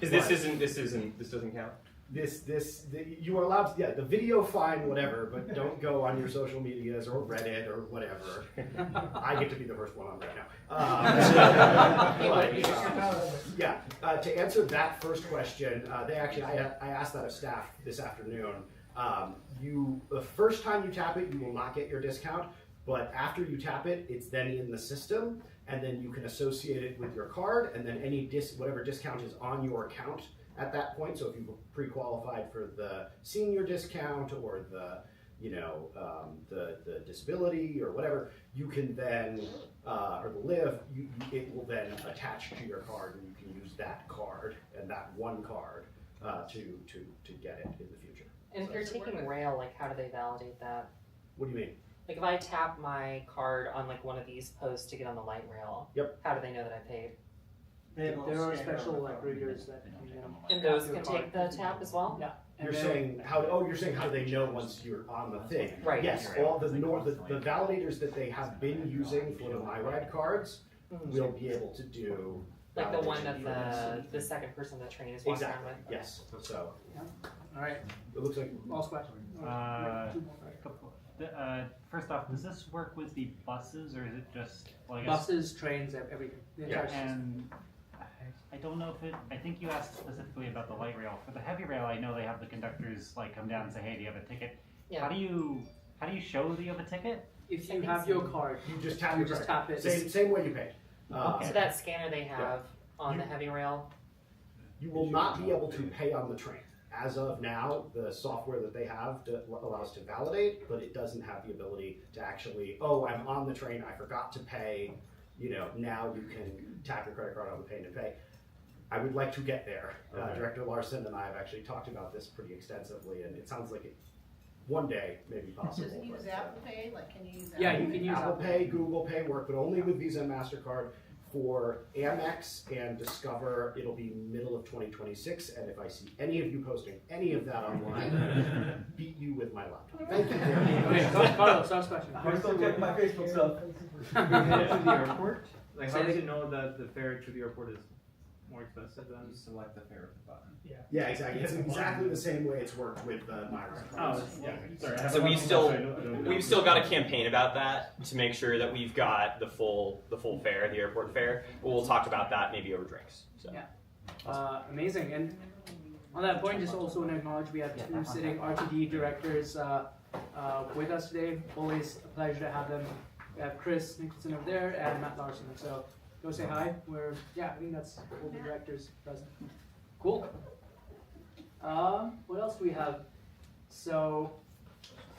Because this doesn't count. You are allowed to, the video fine, whatever, but don't go on your social medias or Reddit or whatever. I get to be the first one on right now. To answer that first question, I asked that of staff this afternoon. The first time you tap it, you will not get your discount, but after you tap it, it's then in the system, and then you can associate it with your card, and then whatever discount is on your account at that point. So if you pre-qualified for the senior discount or the disability or whatever, you can then, or the live, it will then attach to your card, and you can use that card and that one card to get it in the future. And if you're taking rail, like how do they validate that? What do you mean? Like if I tap my card on like one of these posts to get on the light rail, yep. How do they know that I paid? There are special like readers that and those can take the tap as well? Yeah. You're saying how do they know once you're on the thing? Right. Yes, all the validators that they have been using for the MyRide cards will be able to do like the one that the second person that train is walking around with? Yes. So all right. It looks like last question. First off, does this work with the buses, or is it just buses, trains, everything? And I don't know if it. I think you asked specifically about the light rail. For the heavy rail, I know they have the conductors like come down and say, "Hey, do you have a ticket?" Yeah. How do you show that you have a ticket? If you have your card, you just tap your card. Tap it. Same way you paid. So that scanner they have on the heavy rail. You will not be able to pay on the train. As of now, the software that they have allows to validate, but it doesn't have the ability to actually, I'm on the train, I forgot to pay, now you can tap your credit card on the pay and pay. I would like to get there. Director Larson and I have actually talked about this pretty extensively, and it sounds like it one day may be possible. Does it use Apple Pay? Like, can you use Apple Pay? Yeah, you can use Apple Pay, Google Pay work, but only with Visa and MasterCard. For Amex and Discover, it'll be middle of 2026, and if I see any of you posting any of that online, beat you with my laptop. Thank you very much. Carlos, last question. I'm still checking my Facebook stuff. To the airport? Like, how does it know that the fare to the airport is more expensive than? You select the fare button. Yeah, exactly. It's exactly the same way it's worked with MyRide cards. Sorry. So we've still got a campaign about that to make sure that we've got the full fare, the airport fare. We'll talk about that maybe over drinks. So. Yeah. Amazing. And on that point, just also want to acknowledge we have two sitting RTD directors with us today. Always a pleasure to have them. We have Chris Nicholson over there and Matt Larson. So go say hi. I think that's all the directors present. Cool. What else do we have? So,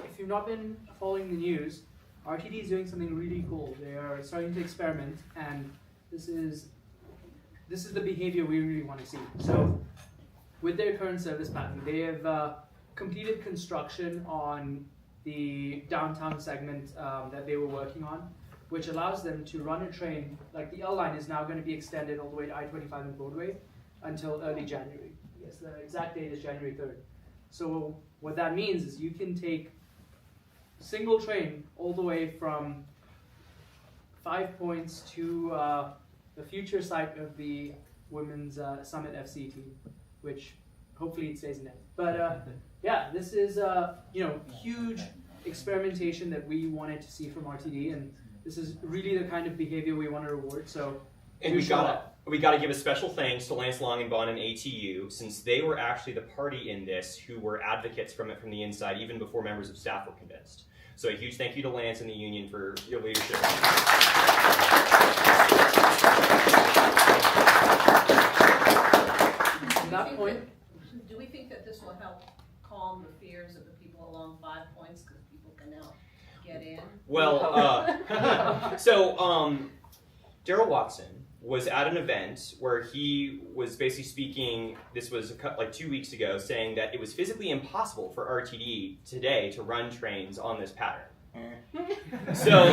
if you've not been following the news, RTD is doing something really cool. They are starting to experiment, and this is the behavior we really want to see. So, with their current service pattern, they have completed construction on the downtown segment that they were working on, which allows them to run a train. Like the L line is now going to be extended all the way to I-25 and Broadway until early January. Yes, the exact date is January 3rd. So what that means is you can take single train all the way from 5 Points to the future site of the Women's Summit FC team, which hopefully it stays in there. But this is huge experimentation that we wanted to see from RTD, and this is really the kind of behavior we want to reward. So, and we gotta give a special thanks to Lance Longenbahn and ATU, since they were actually the party in this who were advocates from it from the inside, even before members of staff were convinced. So a huge thank you to Lance and the union for your leadership. At that point, do we think that this will help calm the fears of the people along 5 Points, because people can now get in? Well, Daryl Watson was at an event where he was basically speaking, this was like 2 weeks ago, saying that it was physically impossible for RTD today to run trains on this pattern. So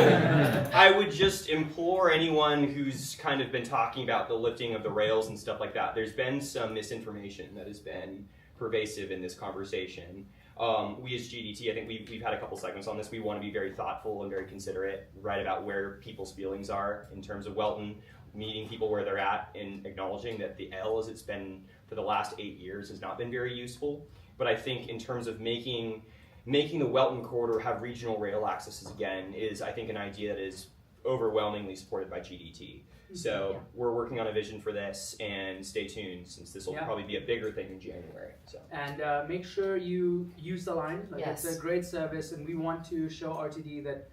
I would just implore anyone who's kind of been talking about the lifting of the rails and stuff like that, there's been some misinformation that has been pervasive in this conversation. We as GDT, I think we've had a couple segments on this. We want to be very thoughtful and very considerate, right, about where people's feelings are in terms of Welton, meeting people where they're at and acknowledging that the L, as it's been for the last 8 years has not been very useful. But I think in terms of making the Welton corridor have regional rail accesses again is, I think, an idea that is overwhelmingly supported by GDT. So we're working on a vision for this, and stay tuned since this will probably be a bigger thing in January. So. And make sure you use the line. Like, Yes. It's a great service, and we want to show RTD that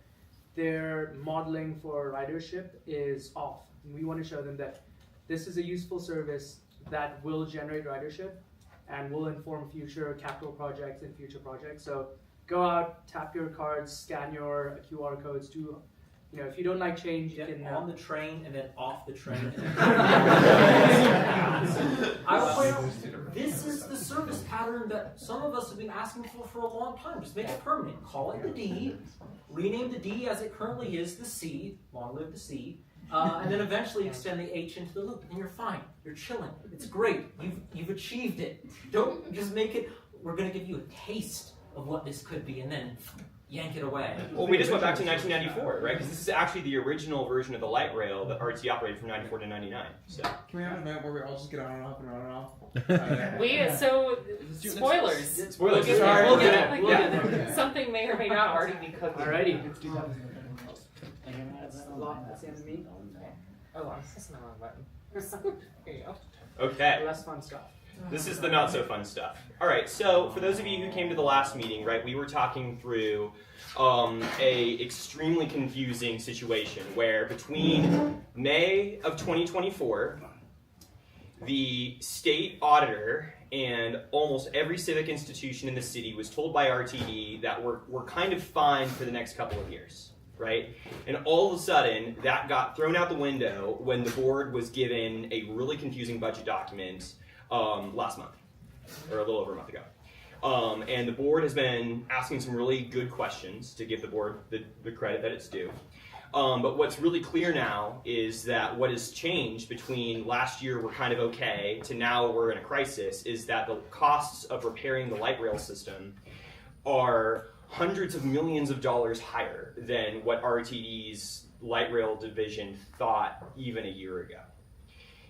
their modeling for ridership is off. And we want to show them that this is a useful service that will generate ridership and will inform future capital projects and future projects. So go out, tap your cards, scan your QR codes to, if you don't like change, you Get can. on the train and then off the train. I will point out, this is the service pattern that some of us have been asking for a long time. Just make it permanent. Call it the D, rename the D as it currently is the C, long live the C, and then eventually extend the H into the loop, and you're fine. You're chilling. It's great. You've achieved it. Don't just make it. We're gonna give you a taste of what this could be, and then yank it away. Well, we just went back to 1994, right? Because this is actually the original version of the light rail that RT operated from 94 to 99. So. Can we have an event where we all just get on and off and on and off? Spoilers. Spoilers. We'll get Sorry. there. We'll get there. We'll Yeah. get there. Something may or may not already be cooking. Alrighty. That's That's the end of me. Oh, that's the wrong button. Here you go. Okay. Less fun stuff. This is the not so fun stuff. All right, so for those of you who came to the last meeting, right, we were talking through a extremely confusing situation where between May of 2024, the state auditor and almost every civic institution in the city was told by RTD that we're kind of fine for the next couple of years. Right? And all of a sudden, that got thrown out the window when the board was given a really confusing budget document last month, or a little over a month ago. And the board has been asking some really good questions to give the board the credit that it's due. But what's really clear now is that what has changed between last year we're kind of okay to now we're in a crisis is that the costs of repairing the light rail system are hundreds of millions of dollars higher than what RTD's light rail division thought even a year ago.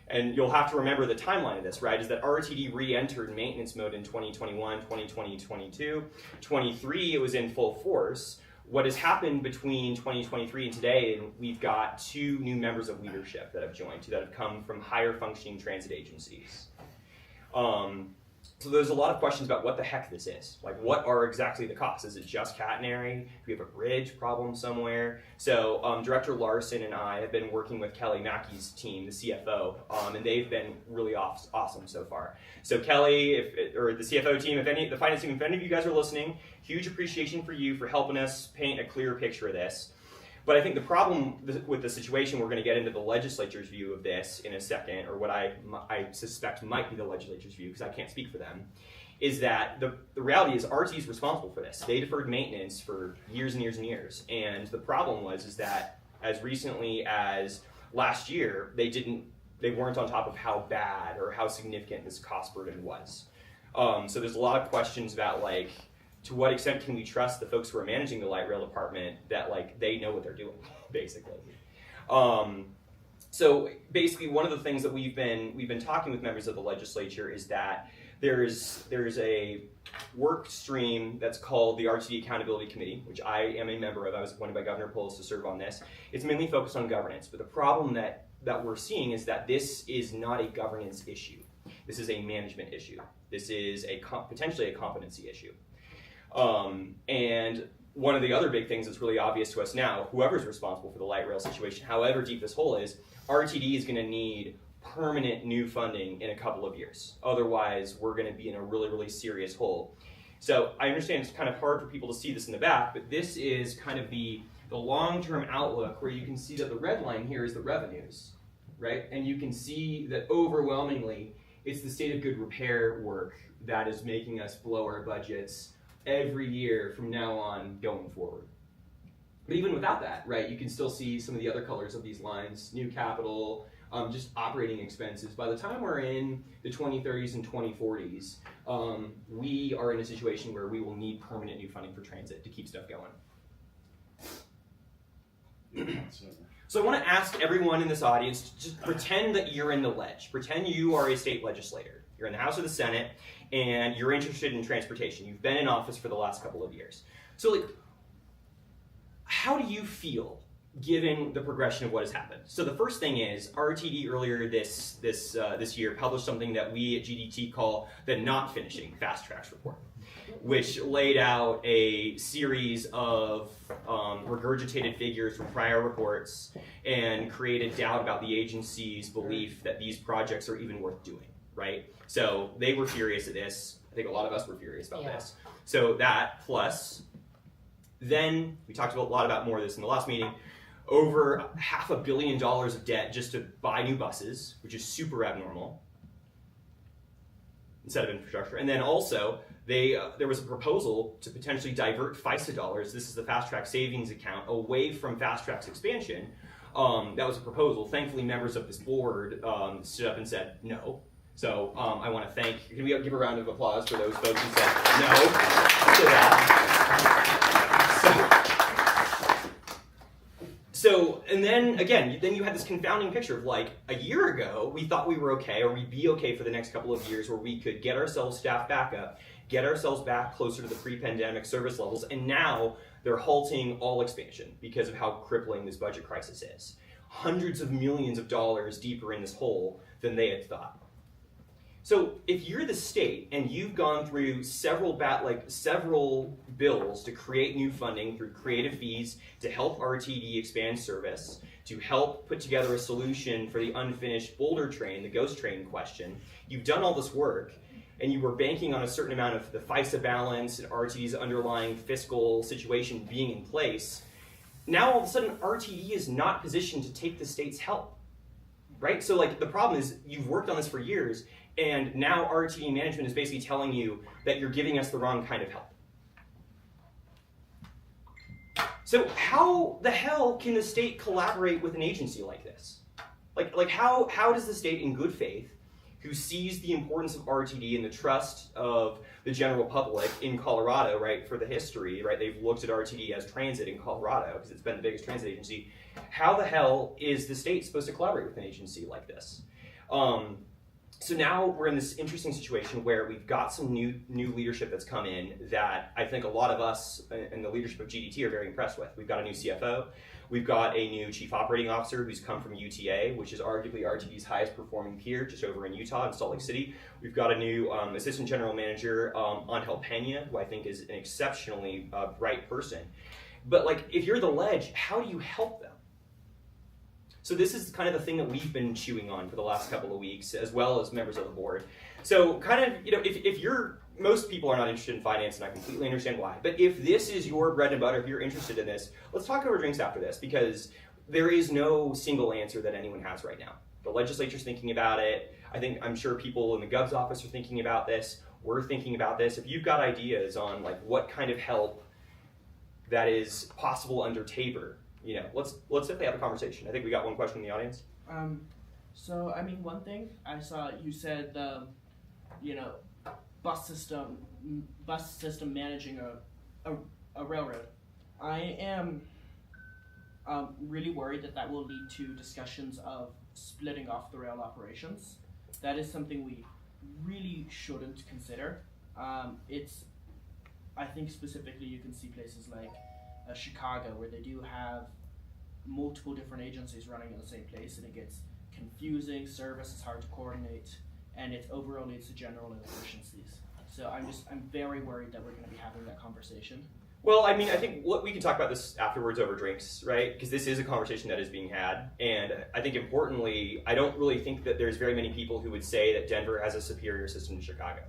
And you'll have to remember the timeline of this, right, is that RTD re-entered maintenance mode in 2021, 2020, 22. 23, it was in full force. What has happened between 2023 and today, and we've got 2 new members of leadership that have joined, that have come from higher functioning transit agencies. So there's a lot of questions about what the heck this is. Like, what are exactly the costs? Is it just catenary? Do we have a bridge problem somewhere? So Director Larson and I have been working with Kelly Mackey's team, the CFO, and they've been really awesome so far. So Kelly, or the CFO team, the finance team, if any of you guys are listening, huge appreciation for you for helping us paint a clear picture of this. But I think the problem with the situation, we're going to get into the legislature's view of this in a second, or what I suspect might be the legislature's view, because I can't speak for them, is that the reality is RT is responsible for this. They deferred maintenance for years and years and years. And the problem is that as recently as last year, they weren't on top of how bad or how significant this cost burden was. So there's a lot of questions about, like, to what extent can we trust the folks who are managing the light rail department that, like, they know what they're doing, basically. So basically, one of the things that we've been talking with members of the legislature is that there's a work stream that's called the RTD Accountability Committee, which I am a member of. I was appointed by Governor Polis to serve on this. It's mainly focused on governance, but the problem that we're seeing is that this is not a governance issue. This is a management issue. This is potentially a competency issue. And one of the other big things that's really obvious to us now, whoever's responsible for the light rail situation, however deep this hole is, RTD is going to need permanent new funding in a couple of years. Otherwise, we're going to be in a really, really serious hole. So I understand it's kind of hard for people to see this in the back, but this is kind of the long-term outlook where you can see that the red line here is the revenues, right? And you can see that overwhelmingly, it's the state of good repair work that is making us blow our budgets every year from now on going forward. But even without that, right, you can still see some of the other colors of these lines, new capital, just operating expenses. By the time we're in the 2030s and 2040s, we are in a situation where we will need permanent new funding for transit to keep stuff going. So I want to ask everyone in this audience to just pretend that you're in the ledge. Pretend you are a state legislator. You're in the House or the Senate, and you're interested in transportation. You've been in office for the last couple of years. So, like, how do you feel given the progression of what has happened? So the first thing is RTD earlier this year published something that we at GDT call the not finishing fast tracks report, which laid out a series of regurgitated figures from prior reports and created doubt about the agency's belief that these projects are even worth doing, right? So they were furious at this. I think a lot of us were furious about this. So that plus, then we talked a lot about more of this in the last meeting, over $500 million of debt just to buy new buses, which is super abnormal, instead of infrastructure. And then also, there was a proposal to potentially divert FISA dollars, this is the Fast Track Savings Account, away from Fast Track's expansion. That was a proposal. Thankfully, members of this board stood up and said no. So I want to thank, can we give a round of applause for those folks who said no to that? So, and then again, then you had this confounding picture of like a year ago, we thought we were okay, or we'd be okay for the next couple of years where we could get ourselves staffed back up, get ourselves back closer to the pre-pandemic service levels, and now they're halting all expansion because of how crippling this budget crisis is. Hundreds of millions of dollars deeper in this hole than they had thought. So if you're the state and you've gone through several bills to create new funding through creative fees to help RTD expand service, to help put together a solution for the unfinished Boulder train, the ghost train question, you've done all this work and you were banking on a certain amount of the FISA balance and RTD's underlying fiscal situation being in place. Now all of a sudden RTD is not positioned to take the state's help, right? So like the problem is you've worked on this for years, and now RTD management is basically telling you that you're giving us the wrong kind of help. So how the hell can the state collaborate with an agency like this? Like how does the state in good faith, who sees the importance of RTD and the trust of the general public in Colorado, right, for the history, right, they've looked at RTD as transit in Colorado because it's been the biggest transit agency. How the hell is the state supposed to collaborate with an agency like this? So now we're in this interesting situation where we've got some new leadership that's come in that I think a lot of us and the leadership of GDT are very impressed with. We've got a new CFO. We've got a new chief operating officer who's come from UTA, which is arguably RTD's highest performing peer, just over in Utah, in Salt Lake City. We've got a new assistant general manager, Angel Pena, who I think is an exceptionally bright person. But like, if you're the ledge, how do you help them? So this is kind of the thing that we've been chewing on for the last couple of weeks, as well as members of the board. So kind of, if you're, most people are not interested in finance, and I completely understand why. But if this is your bread and butter, if you're interested in this, let's talk over drinks after this, because there is no single answer that anyone has right now. The legislature's thinking about it. I'm sure people in the Gov's office are thinking about this. We're thinking about this. If you've got ideas on like what kind of help that is possible under Tabor, let's definitely have a conversation. I think we got one question in the audience. So I mean, one thing I saw, you said, bus system managing a railroad. I am really worried that will lead to discussions of splitting off the rail operations. That is something we really shouldn't consider. I think specifically you can see places like Chicago, where they do have multiple different agencies running in the same place, and it gets confusing, service is hard to coordinate, and it overall leads to general inefficiencies. So I'm very worried that we're going to be having that conversation. Well, I mean, I think we can talk about this afterwards over drinks, right? Because this is a conversation that is being had, and I think importantly, I don't really think that there's very many people who would say that Denver has a superior system to Chicago.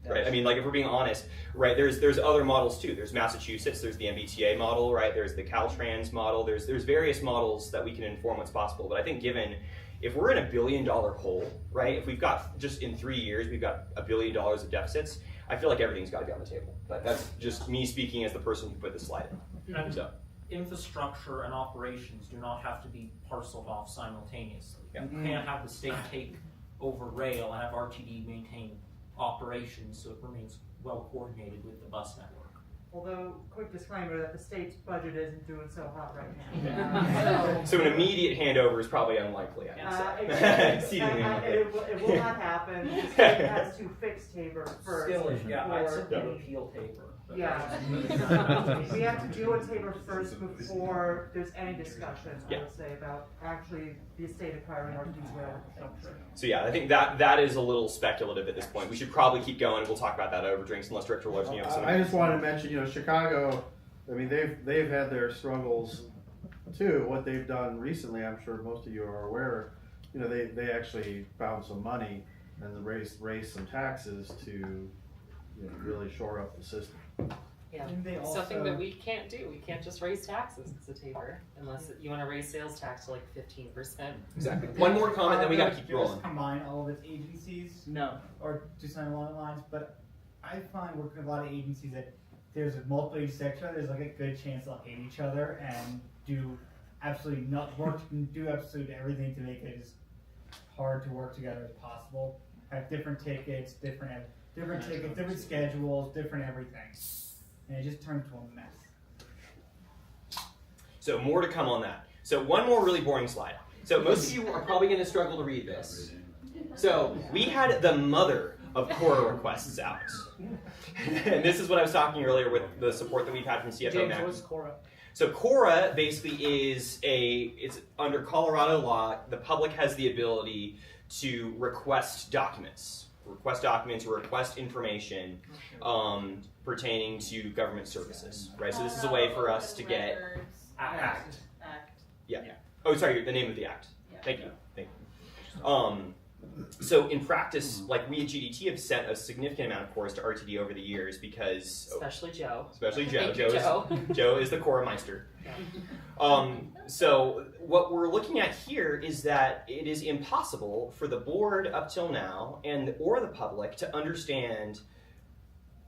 Right. I mean, like if we're being honest, right? There's other models too. There's Massachusetts. There's the MBTA model, right? There's the Caltrans model. There's various models that we can inform what's possible. But I think if we're in $1 billion hole, right? If we've got just in 3 years we've got $1 billion of deficits, I feel like everything's got to be on the table. But that's just me speaking as the person who put this slide in. And So infrastructure and operations do not have to be parceled off simultaneously. Yeah. You can't have the state take over rail and have RTD maintain operations so it remains well coordinated with the bus network. Although, quick disclaimer that the state's budget isn't doing so hot right now. So an immediate handover is probably unlikely, I would say. Exceedingly unlikely. It will not happen. The state has to fix Tabor first. Still, yeah, I'd before- simply repeal Tabor. Yeah. We have to deal with Tabor first before there's any discussion, I would say, about actually the state acquiring RTD's rail infrastructure. So yeah, I think that is a little speculative at this point. We should probably keep going. We'll talk about that over drinks unless Director Wojcicki has something. I just wanted to mention, Chicago. I mean, they've had their struggles too. What they've done recently, I'm sure most of you are aware. They actually found some money and raised some taxes to really shore up the system. Yeah, They it's also- something that we can't do. We can't just raise taxes as a Tabor unless you want to raise sales tax to like 15%. Exactly. One more comment, then we got to keep Just rolling. combine all of its agencies, No. or do something along the lines. But I find working with a lot of agencies that there's multiple agencies extra. There's like a good chance they'll hate each other and do absolutely do absolutely everything to make it as hard to work together as possible. Have different tickets, different schedules, different everything, and it just turns into a mess. So more to come on that. So one more really boring slide. So most of you are probably going to struggle to read this. So we had the mother of Cora requests out. And this is what I was talking earlier with the support that we've had from CFO James, Mac. what's Cora? So Cora basically it's under Colorado law, the public has the ability to request documents or request information pertaining to government services, right? So this is a way for us to get Act. Yeah. Oh, sorry, the name of the act. Yeah. Thank you. So in practice, like we at GDT have sent a significant amount of cores to RTD over the years because Especially Joe. Especially Joe. Thank you, Joe is the Cora Meister. So what we're looking at here is that it is impossible for the board up till now or the public to understand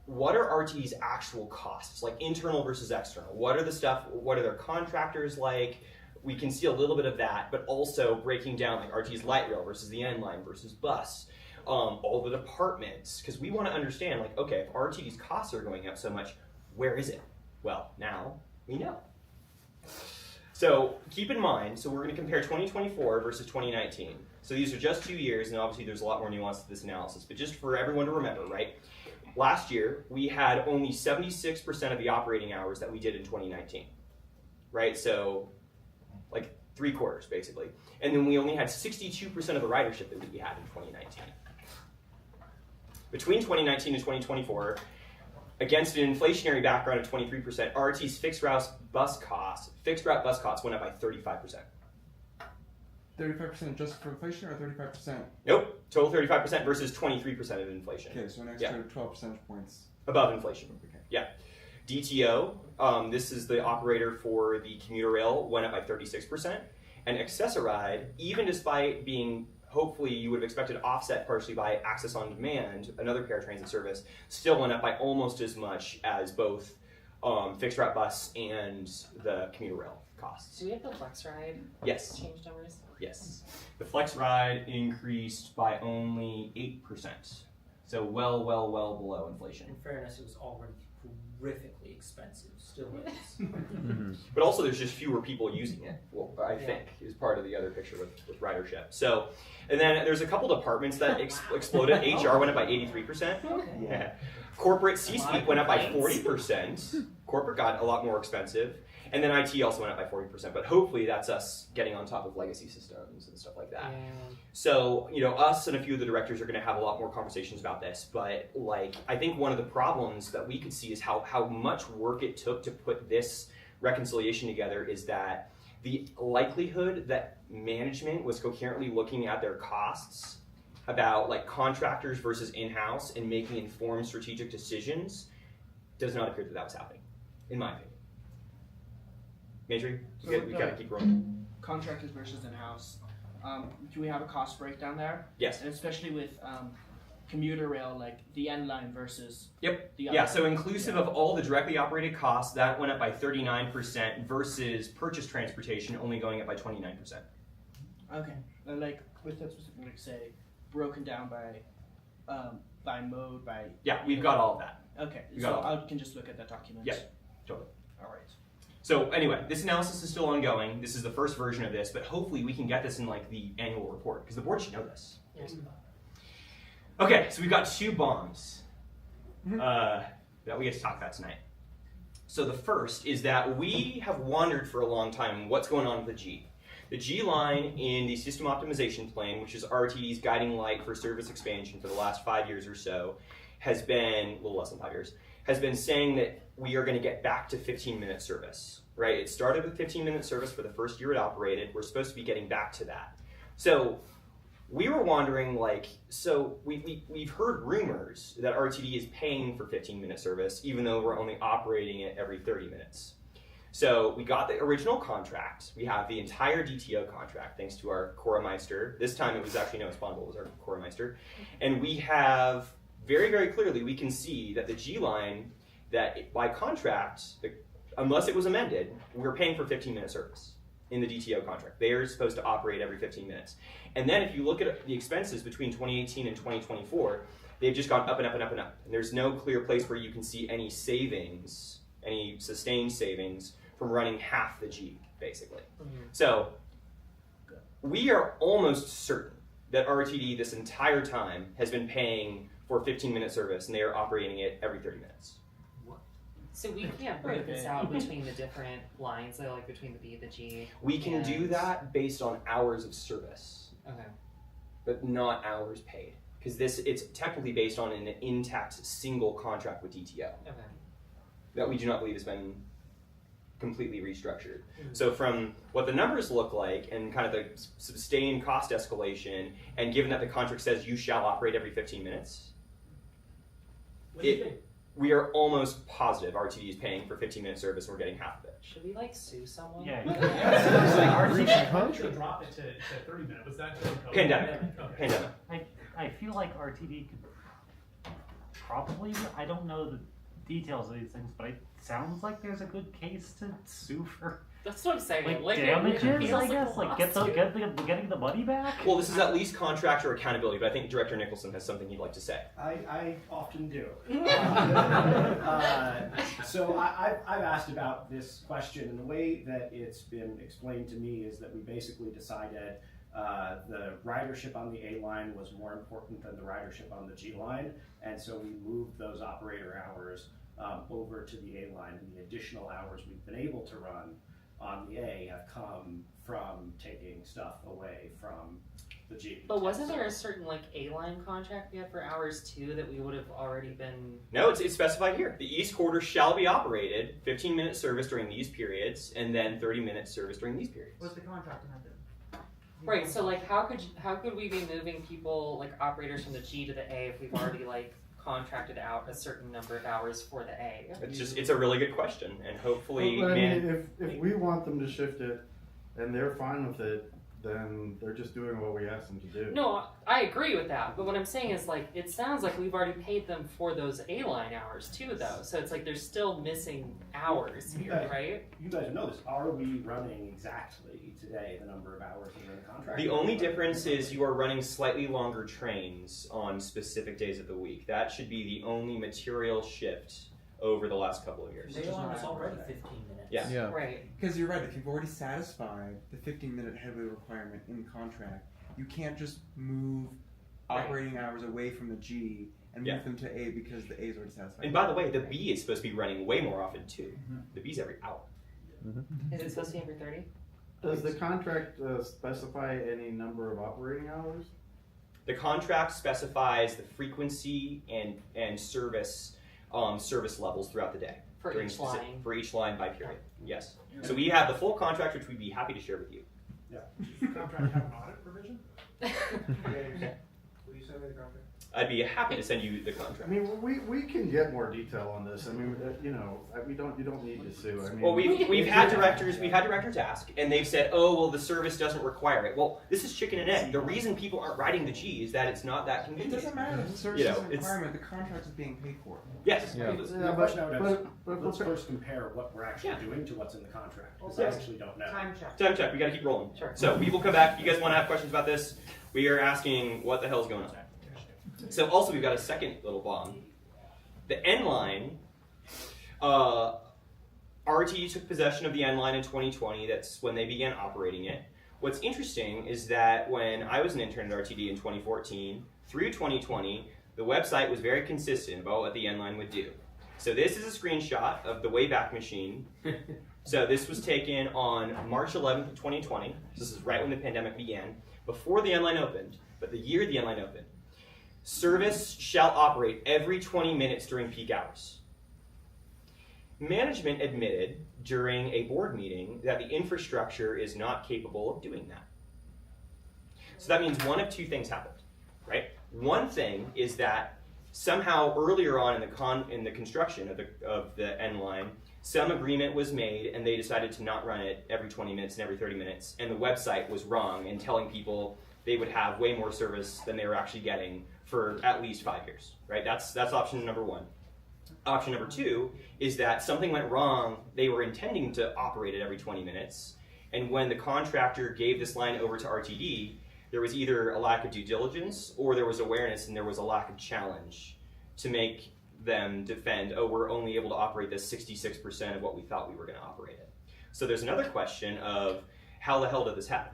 what are RTD's actual costs, like internal versus external. What are their contractors like? We can see a little bit of that, but also breaking down like RTD's light rail versus the end line versus bus. All the departments, because we want to understand, like, okay, if RTD's costs are going up so much, where is it? Well, now we know. So keep in mind, so we're going to compare 2024 versus 2019. So these are just 2 years, and obviously there's a lot more nuance to this analysis, but just for everyone to remember, right? Last year, we had only 76% of the operating hours that we did in 2019, right? So like 3/4, basically. And then we only had 62% of the ridership that we had in 2019. Between 2019 and 2024, against an inflationary background of 23%, RT's fixed route bus costs went up by 35%. 35% just for inflation or 35%? Nope, total 35% versus 23% of inflation. Okay, so an extra 12 percentage points. Above inflation. Okay. Yeah. DTO, this is the operator for the commuter rail, went up by 36%. And Accessoride, even despite being, hopefully you would have expected offset partially by Access on Demand, another paratransit service, still went up by almost as much as both fixed route bus and the commuter rail costs. Do we have the Flex Ride Yes. change numbers? Yes. The Flex Ride increased by only 8%. So well below inflation. In fairness, it was already horrifically expensive. Still is. But also there's just fewer people using it, well, I think, is part of the other picture with ridership. So, and then there's a couple departments that exploded. HR went up by 83%. Yeah. Corporate C-suite went up by 40%. Corporate got a lot more expensive. And then IT also went up by 40%, but hopefully that's us getting on top of legacy systems and stuff like that. Yeah. So, us and a few of the directors are going to have a lot more conversations about this, but I think one of the problems that we could see is how much work it took to put this reconciliation together is that the likelihood that management was coherently looking at their costs about contractors versus in-house and making informed strategic decisions does not appear that was happening, in my opinion. Major, we got to keep rolling. Contractors versus in-house. Do we have a cost breakdown there? Yes. And especially with commuter rail, like the end line versus Yep. the other. Yeah, so inclusive of all the directly operated costs, that went up by 39% versus purchase transportation only going up by 29%. Okay. And with that specific, say, broken down by by mode, by. Yeah, we've got all of that. Okay, We so got all I can just look at the document. Yeah, totally. All right. So anyway, this analysis is still ongoing. This is the first version of this, but hopefully we can get this in like the annual report because the board should know this. Okay, so we've got 2 bombs that we get to talk about tonight. So the first is that we have wondered for a long time what's going on with the G. The G line in the system optimization plan, which is RTD's guiding light for service expansion for the last 5 years or so, has been, a little less than 5 years, has been saying that we are going to get back to 15-minute service, right? It started with 15-minute service for the first year it operated. We're supposed to be getting back to that. So we were wondering, like, so we've heard rumors that RTD is paying for 15-minute service, even though we're only operating it every 30 minutes. So we got the original contract. We have the entire DTO contract, thanks to our Choromeister. This time it was actually no Spondable, it was our Choromeister. And we have, very, very clearly, we can see that the G line, that by contract, unless it was amended, we're paying for 15-minute service in the DTO contract. They are supposed to operate every 15 minutes. And then if you look at the expenses between 2018 and 2024, they've just gone up and up and up and up. And there's no clear place where you can see any savings, any sustained savings from running half the G, basically. So we are almost certain that RTD this entire time has been paying for 15-minute service, and they are operating it every 30 minutes. So we can't break this out between the different lines, though, like between the B, the G. We can do that based on hours of service. Okay. But not hours paid. Because it's technically based on an intact single contract with DTO. Okay. That we do not believe has been completely restructured. So from what the numbers look like and kind of the sustained cost escalation, and given that the contract says you shall operate every 15 minutes, we are almost positive RTD is paying for 15-minute service and we're getting half of it. Should we like sue someone? Yeah. Should drop it to 30 minutes. Was that during COVID? Pandemic. Okay. Pandemic. I feel like RTD could probably, I don't know the details of these things, but it sounds like there's a good case to sue for That's what I'm saying. like damages, I guess, like getting the money back. Well, this is at least contractor accountability, but I think Director Nicholson has something he'd like to say. I often do. So I've asked about this question, and the way that it's been explained to me is that we basically decided the ridership on the A line was more important than the ridership on the G line, and so we moved those operator hours over to the A line, and the additional hours we've been able to run on the A have come from taking stuff away from the G. But wasn't there a certain like A-line contract we had for hours too that we would have already been? No, it's specified here. The East Quarter shall be operated 15-minute service during these periods, and then 30-minute service during these periods. Was the contract amended? Right. So like, how could we be moving people like operators from the G to the A if we've already like contracted out a certain number of hours for the A? It's a really good question, and hopefully, Well, I mean, if we want them to shift it and they're fine with it, then they're just doing what we asked them to do. No, I agree with that. But what I'm saying is like, it sounds like we've already paid them for those A-line hours too, though. So it's like there's still missing hours here, right? You guys know this. Are we running exactly today the number of hours that are in the contract? The only difference is you are running slightly longer trains on specific days of the week. That should be the only material shift over the last couple of years. They was already 15 minutes. Yeah. Right. Because you're right, if you've already satisfied the 15-minute headway requirement in the contract, you can't just move operating hours away from the G and move them to A because the A is already satisfied. And by the way, the B is supposed to be running way more often too. The B's every hour. Is it supposed to be every 30? Does the contract specify any number of operating hours? The contract specifies the frequency and service levels throughout the day. For each line. For each line by period, yes. So we have the full contract, which we'd be happy to share with you. Yeah. Does the contract have an audit provision? Will you send me the contract? I'd be happy to send you the contract. I mean, we can get more detail on this. I mean, you don't need to sue. I mean, Well, we've had directors ask, and they've said, oh, well, the service doesn't require it. Well, this is chicken and egg. The reason people aren't riding the G is that it's not that convenient. It doesn't matter if the service is a requirement, the contract is being paid for. Yes. The question I would ask, let's first compare what we're actually doing to what's in the contract, because I actually don't know. Time check. Time check. We got to keep rolling. Sure. So we will come back. If you guys want to have questions about this, we are asking what the hell is going on. So also we've got a second little bomb. The N line, RTD took possession of the N line in 2020. That's when they began operating it. What's interesting is that when I was an intern at RTD in 2014, through 2020, the website was very consistent about what the N line would do. So this is a screenshot of the Wayback Machine. So this was taken on March 11th of 2020. This is right when the pandemic began, before the N line opened, but the year the N line opened. Service shall operate every 20 minutes during peak hours. Management admitted during a board meeting that the infrastructure is not capable of doing that. So that means one of two things happened, right? One thing is that somehow earlier on in the construction of the N line, some agreement was made and they decided to not run it every 20 minutes and every 30 minutes, and the website was wrong in telling people they would have way more service than they were actually getting for at least 5 years, right? That's option number one. Option number two is that something went wrong. They were intending to operate it every 20 minutes, and when the contractor gave this line over to RTD, there was either a lack of due diligence or there was awareness and there was a lack of challenge to make them defend, oh, we're only able to operate this 66% of what we thought we were going to operate it. So there's another question of how the hell did this happen?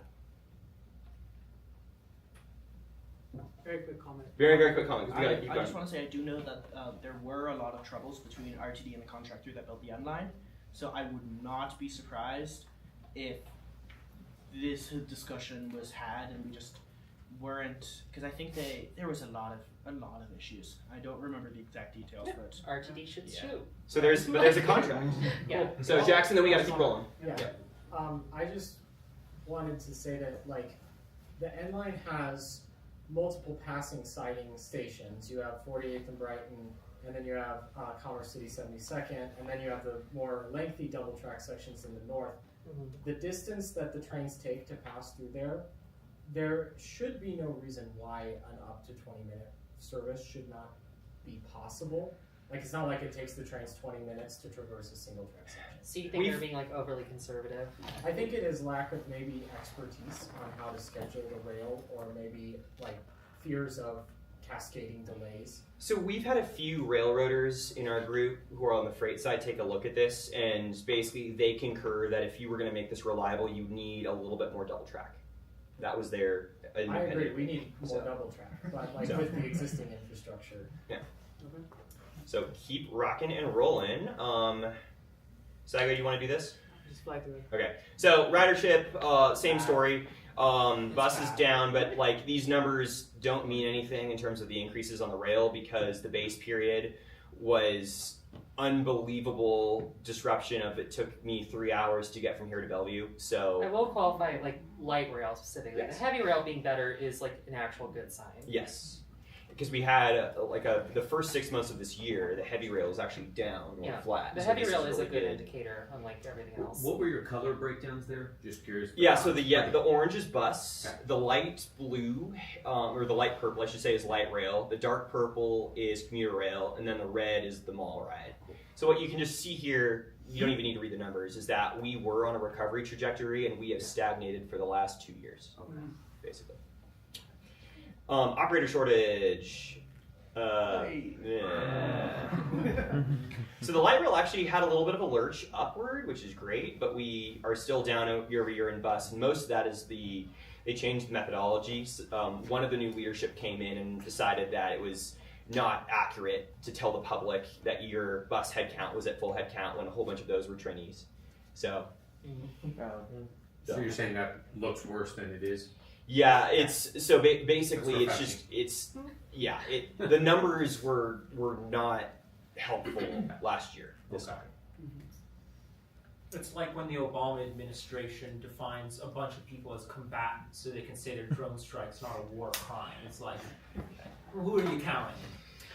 Very quick comment. Very quick comment. I just want to say I do know that there were a lot of troubles between RTD and the contractor that built the N line, so I would not be surprised if this discussion was had and we just weren't, because I think there was a lot of issues. I don't remember the exact details, but RTD should sue. So there's a contract. Yeah. So Jackson, then we got to keep rolling. Yeah. I just wanted to say that the N line has multiple passing siding stations. You have 48th and Brighton, and then you have Commerce City 72nd, and then you have the more lengthy double track sections in the north. The distance that the trains take to pass through there should be no reason why an up to 20-minute service should not be possible. It's not like it takes the trains 20 minutes to traverse a single track section. So you think they're being overly conservative? I think it is lack of maybe expertise on how to schedule the rail, or maybe fears of cascading delays. So we've had a few railroaders in our group who are on the freight side take a look at this, and basically they concur that if you were going to make this reliable, you need a little bit more double track. That was their independent. I agree. We need more double track, but with the existing infrastructure. Yeah. So keep rocking and rolling. Sago, you want to do this? Just fly through it. Okay. So ridership, same story. Bus is down, but these numbers don't mean anything in terms of the increases on the rail, because the base period was unbelievable disruption of it took me 3 hours to get from here to Bellevue. So I will qualify light rail specifically. Yes. The heavy rail being better is an actual good sign. Yes. Because we had the first 6 months of this year, the heavy rail was actually down or flat. The so heavy this rail is really a good indicator, unlike everything else. What were your color breakdowns there? Just curious. Yeah, so the orange is bus, the light blue, or the light purple, I should say, is light rail. The dark purple is commuter rail, and then the red is the mall ride. So what you can just see here, you don't even need to read the numbers, is that we were on a recovery trajectory and we have stagnated for the last 2 years, basically. Operator shortage. Yeah. So the light rail actually had a little bit of a lurch upward, which is great, but we are still down year over year in bus, and most of that is they changed the methodology. One of the new leadership came in and decided that it was not accurate to tell the public that your bus headcount was at full headcount when a whole bunch of those were trainees. So you're saying that looks worse than it is? Yeah, it's so basically the numbers were not helpful last year. This time. It's like when the Obama administration defines a bunch of people as combatants so they can say their drone strike's not a war crime. It's like, who are you counting?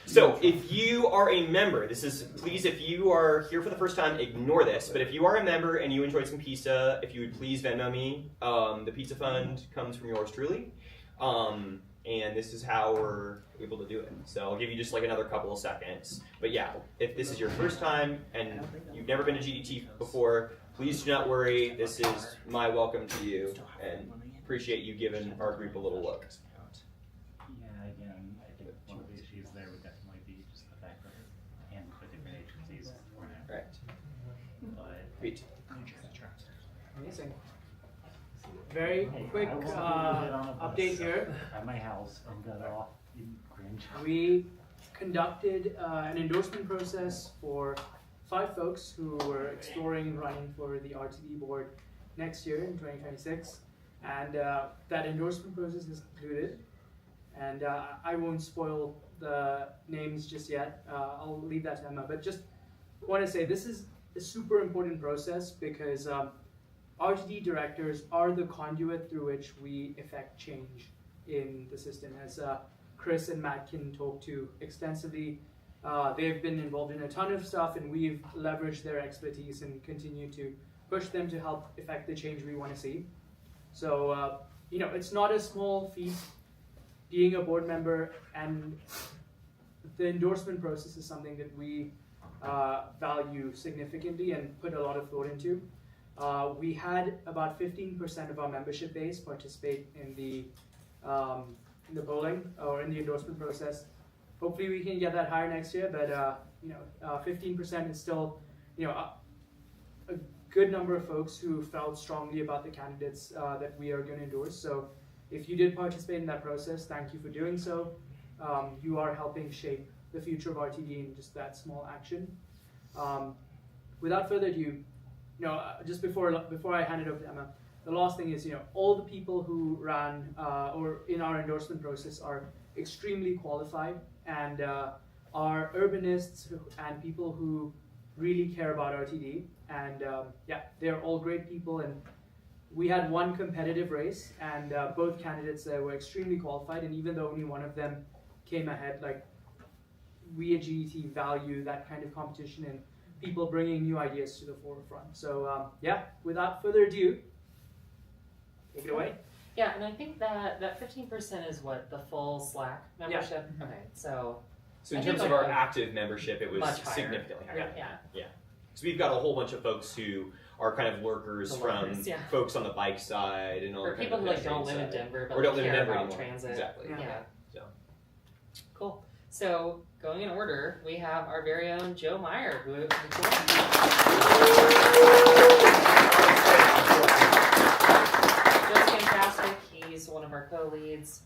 So if you are a member, please, if you are here for the first time, ignore this. But if you are a member and you enjoyed some pizza, if you would please Venmo me. The pizza fund comes from yours truly. And this is how we're able to do it. So I'll give you just another couple of seconds. But yeah, if this is your first time and you've never been to GDT before, please do not worry. This is my welcome to you, and appreciate you giving our group a little look. Yeah, again, I think one of Right. Great. Amazing. Very quick update here. At my house and got off in cringe. We conducted an endorsement process for 5 folks who were exploring running for the RTD board next year in 2026, and that endorsement process is concluded. And I won't spoil the names just yet. I'll leave that to Emma. But just want to say this is a super important process because RTD directors are the conduit through which we effect change in the system. As Chris and Matt can talk to extensively, they've been involved in a ton of stuff, and we've leveraged their expertise and continue to push them to help effect the change we want to see. So, it's not a small feat being a board member, and the endorsement process is something that we value significantly and put a lot of thought into. We had about 15% of our membership base participate in the polling or in the endorsement process. Hopefully we can get that higher next year, but 15% is still a good number of folks who felt strongly about the candidates that we are going to endorse. So if you did participate in that process, thank you for doing so. You are helping shape the future of RTD in just that small action. Without further ado, just before I hand it over to Emma, the last thing is, all the people who ran or in our endorsement process are extremely qualified and are urbanists and people who really care about RTD. And they're all great people. And we had one competitive race, and both candidates were extremely qualified. And even though only one of them came ahead, we at GDT value that kind of competition and people bringing new ideas to the forefront. So without further ado, take it away. Yeah, and I think that 15% is what, the full Slack membership? Yeah. Okay, so in terms of our active membership, it was much higher. Significantly higher. Yeah. So we've got a whole bunch of folks who are kind of lurkers from folks on the bike side and all. Or people who don't live in Denver, but or don't live in care Denver about anymore. transit. Exactly. Yeah. So cool. So going in order, we have our very own Joe Meyer, who Joe's fantastic. He's one of our co-leads.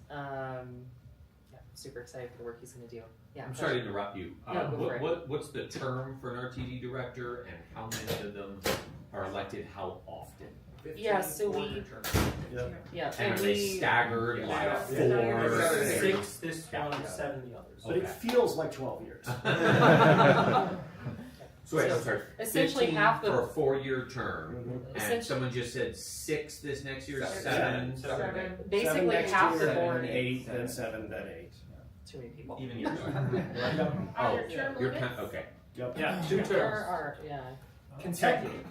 Super excited for the work he's going to do. Yeah. I'm sorry to interrupt you. No, go for it. What's the term for an RTD director, and how many of them are elected how often? Yeah, so we... Yeah, and are they staggered, like 4, 6 this one, 7 the others. But it feels like 12 years. So wait, I'm sorry. Essentially 15 half the... for a 4-year term, and someone just said 6 this next year, 7. Basically 7 half the year, board. then 8, then 7, then 8. Too many people. Even years. Oh, You're okay. Yep. Yeah, 2 terms. There are, yeah.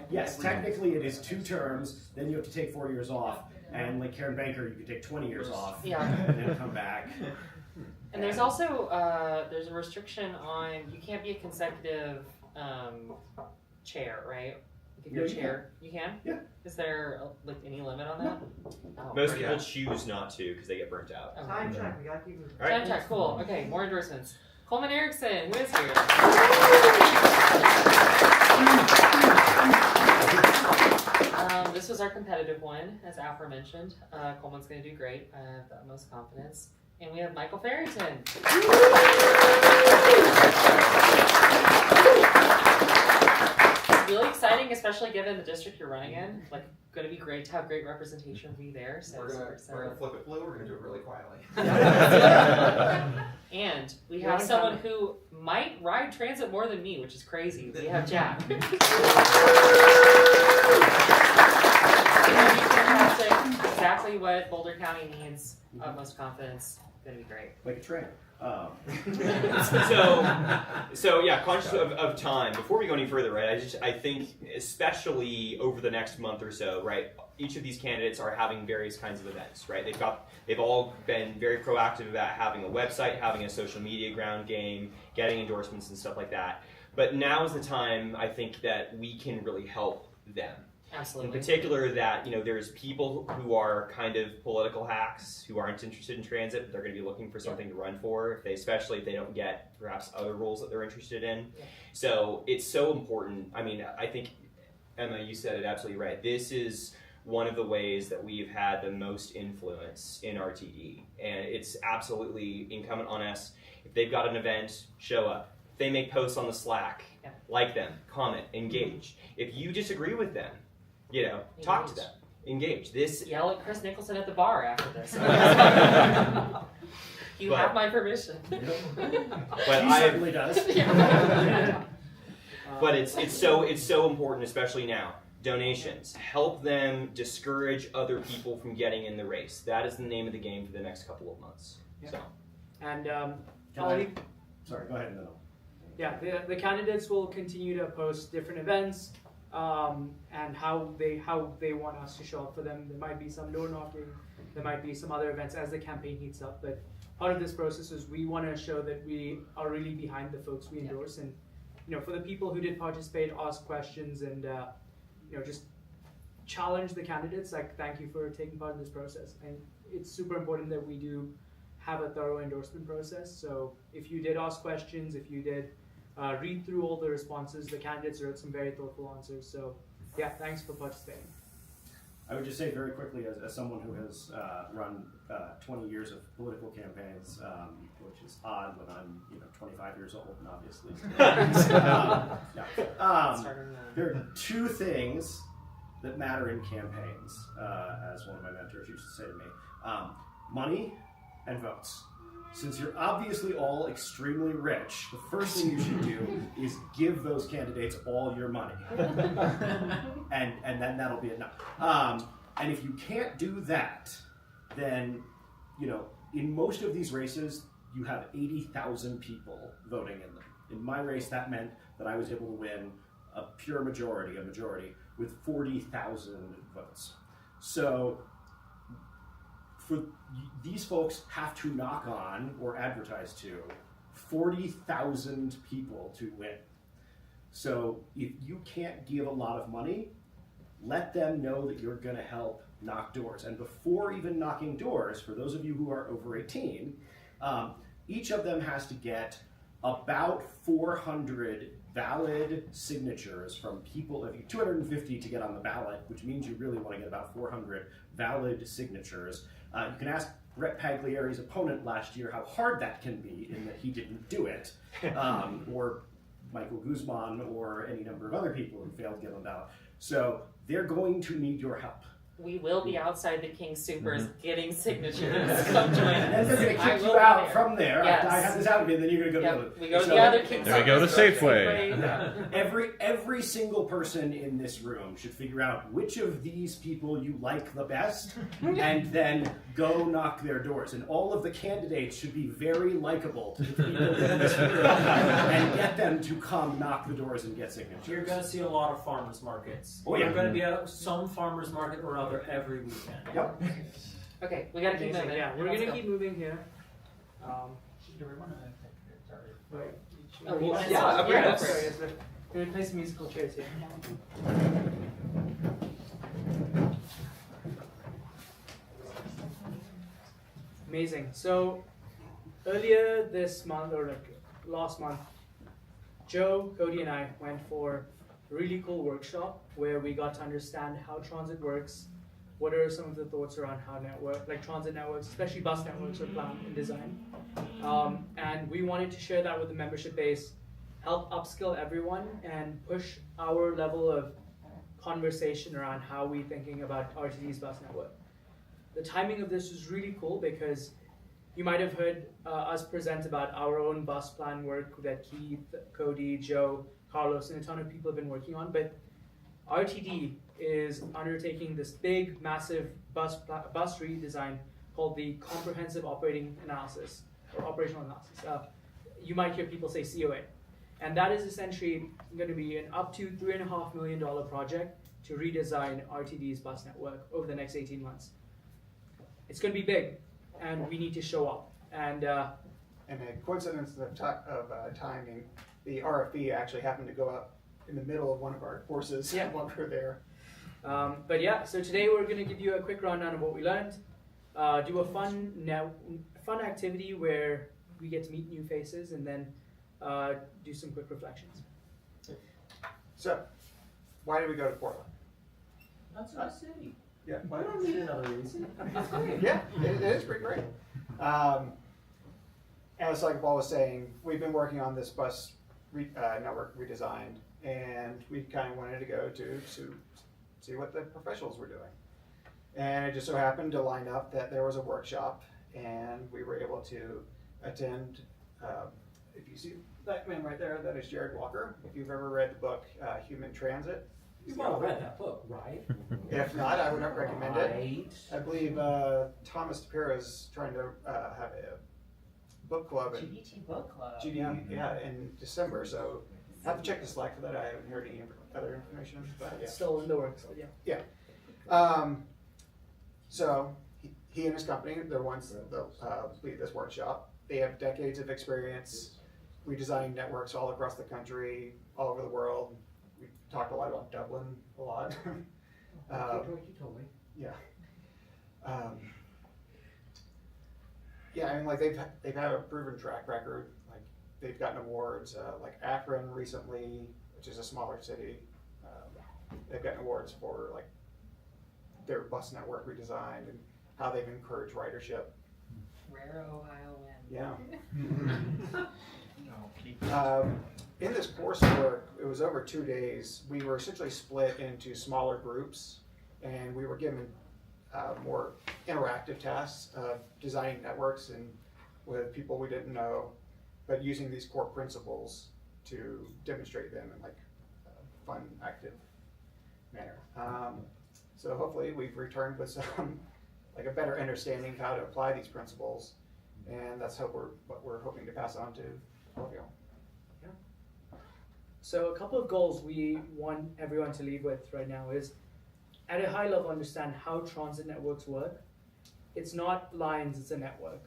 Yes, technically it is 2 terms, then you have to take 4 years off. And like Karen Banker, you could take 20 years off and then come back. And there's also there's a restriction on, you can't be a consecutive chair, right? If you're chair, you can? Yeah. Is there any limit on that? Oh, most people choose not to because they get burnt out. Okay. Time check, we gotta keep moving. All right. Time check, cool. Okay, more endorsements. Coleman Erickson, who is here? This was our competitive one, as aforementioned. Coleman's going to do great. I have the utmost confidence. And we have Michael Farrington. Really exciting, especially given the district you're running in. Going to be great to have great representation of you there. So we're gonna flip it blue. We're gonna do it really quietly. And we have someone who might ride transit more than me, which is crazy. We have Jack. Fantastic. Exactly what Boulder County needs. Utmost confidence. Going to be great. Like a train. So yeah, conscious of time. Before we go any further, right? I think especially over the next month or so, right? Each of these candidates are having various kinds of events, right? They've all been very proactive about having a website, having a social media ground game, getting endorsements and stuff like that. But now is the time, I think, that we can really help them. Absolutely. In particular, that there's people who are kind of political hacks who aren't interested in transit, but they're going to be looking for something to run for, especially if they don't get perhaps other roles that they're interested in. Yeah. So it's so important. I mean, I think, Emma, you said it absolutely right. This is one of the ways that we've had the most influence in RTD, and it's absolutely incumbent on us. If they've got an event, show up. If they make posts on the Slack, like them, comment, engage. If you disagree with them, talk to them, engage. Yell at Chris Nicholson at the bar after this. You have my permission. But he certainly does. But it's so important, especially now. Donations help them discourage other people from getting in the race. That is the name of the game for the next couple of months. Yeah. So. And sorry, go ahead. No. Yeah, the candidates will continue to post different events and how they want us to show up for them. There might be some door knocking, there might be some other events as the campaign heats up. But part of this process is we want to show that we are really behind the folks we endorse, and for the people who did participate, ask questions and just challenge the candidates. Like, thank you for taking part in this process. And it's super important that we do have a thorough endorsement process. So if you did ask questions, if you did read through all the responses, the candidates wrote some very thoughtful answers. So yeah, thanks for participating. I would just say very quickly, as someone who has run 20 years of political campaigns, which is odd when I'm 25 years old, and obviously. There are two things that matter in campaigns, as one of my mentors used to say to me: money and votes. Since you're obviously all extremely rich, the first thing you should do is give those candidates all your money. and then that'll be enough. And if you can't do that, then, in most of these races, you have 80,000 people voting in them. In my race, that meant that I was able to win a pure majority, with 40,000 votes. So, these folks have to knock on or advertise to 40,000 people to win. So if you can't give a lot of money, let them know that you're going to help knock doors. And before even knocking doors, for those of you who are over 18, each of them has to get about 400 valid signatures from people. 250 to get on the ballot, which means you really want to get about 400 valid signatures. You can ask Brett Pagliari's opponent last year how hard that can be, in that he didn't do it, or Michael Guzman, or any number of other people who failed to get on the ballot. So they're going to need your help. We will be outside the King Supers getting signatures. Come join us. And then they're going to kick you out from there. Yes. I have this out of me, and then you're going to go to we go to the other King Supers. There we go to Safeway. Every single person in this room should figure out which of these people you like the best, and then go knock their doors. And all of the candidates should be very likable to the people in this room, and get them to come knock the doors and get signatures. You're going to see a lot of farmers markets. Oh, yeah. You're going to be at some farmers market or other every weekend. Yep. Okay, we got to keep Amazing. moving. Yeah, we're Let's going to go. keep moving here. Do we want to Right. Oh, well, Yeah, up here next. sorry, yes, we're going to play some musical chairs here. Amazing. So earlier this month, or like last month, Joe, Cody, and I went for a really cool workshop where we got to understand how transit works. What are some of the thoughts around how transit networks, especially bus networks, are planned and designed? And we wanted to share that with the membership base, help upskill everyone, and push our level of conversation around how we're thinking about RTD's bus network. The timing of this was really cool because you might have heard us present about our own bus plan work that Keith, Cody, Joe, Carlos, and a ton of people have been working on, but RTD is undertaking this big, massive bus redesign called the Comprehensive Operating Analysis, or Operational Analysis. You might hear people say COA. And that is essentially going to be an up to $3.5 million project to redesign RTD's bus network over the next 18 months. It's going to be big, and we need to show up. And a coincidence of timing, the RFP actually happened to go out in the middle of one of our courses while we were there. But yeah, so today we're going to give you a quick rundown of what we learned. Do a fun activity where we get to meet new faces, and then do some quick reflections. So, why did we go to Portland? That's a nice city. Yeah. We don't need another reason. It's great. Yeah, it is pretty great. As like Paul was saying, we've been working on this bus network redesigned, and we kind of wanted to go to see what the professionals were doing. And it just so happened to line up that there was a workshop, and we were able to attend. If you see that man right there, that is Jared Walker. If you've ever read the book Human Transit. You've all read that book, right? If not, I would not recommend Right. it. I believe Thomas DePiro is trying to have a book club. GDT book club. Yeah, in December. So I have to check the Slack for that. I haven't heard any other information. But yeah. It's still in the works, but yeah. Yeah. So he and his company, they're ones they'll lead this workshop. They have decades of experience. We design networks all across the country, all over the world. We talked a lot about Dublin, a lot. You told me. Yeah. Yeah, I mean, like they've had a proven track record. Like they've gotten awards. Like Akron recently, which is a smaller city, they've gotten awards for like their bus network redesigned and how they've encouraged ridership. Rare Ohio win. Yeah. In this coursework, it was over 2 days. We were essentially split into smaller groups, and we were given more interactive tasks of designing networks and with people we didn't know, but using these core principles to demonstrate them in like a fun, active manner. So hopefully we've returned with some like a better understanding of how to apply these principles, and that's what we're hoping to pass on to all of you. So a couple of goals we want everyone to leave with right now is, at a high level, understand how transit networks work. It's not lines, it's a network.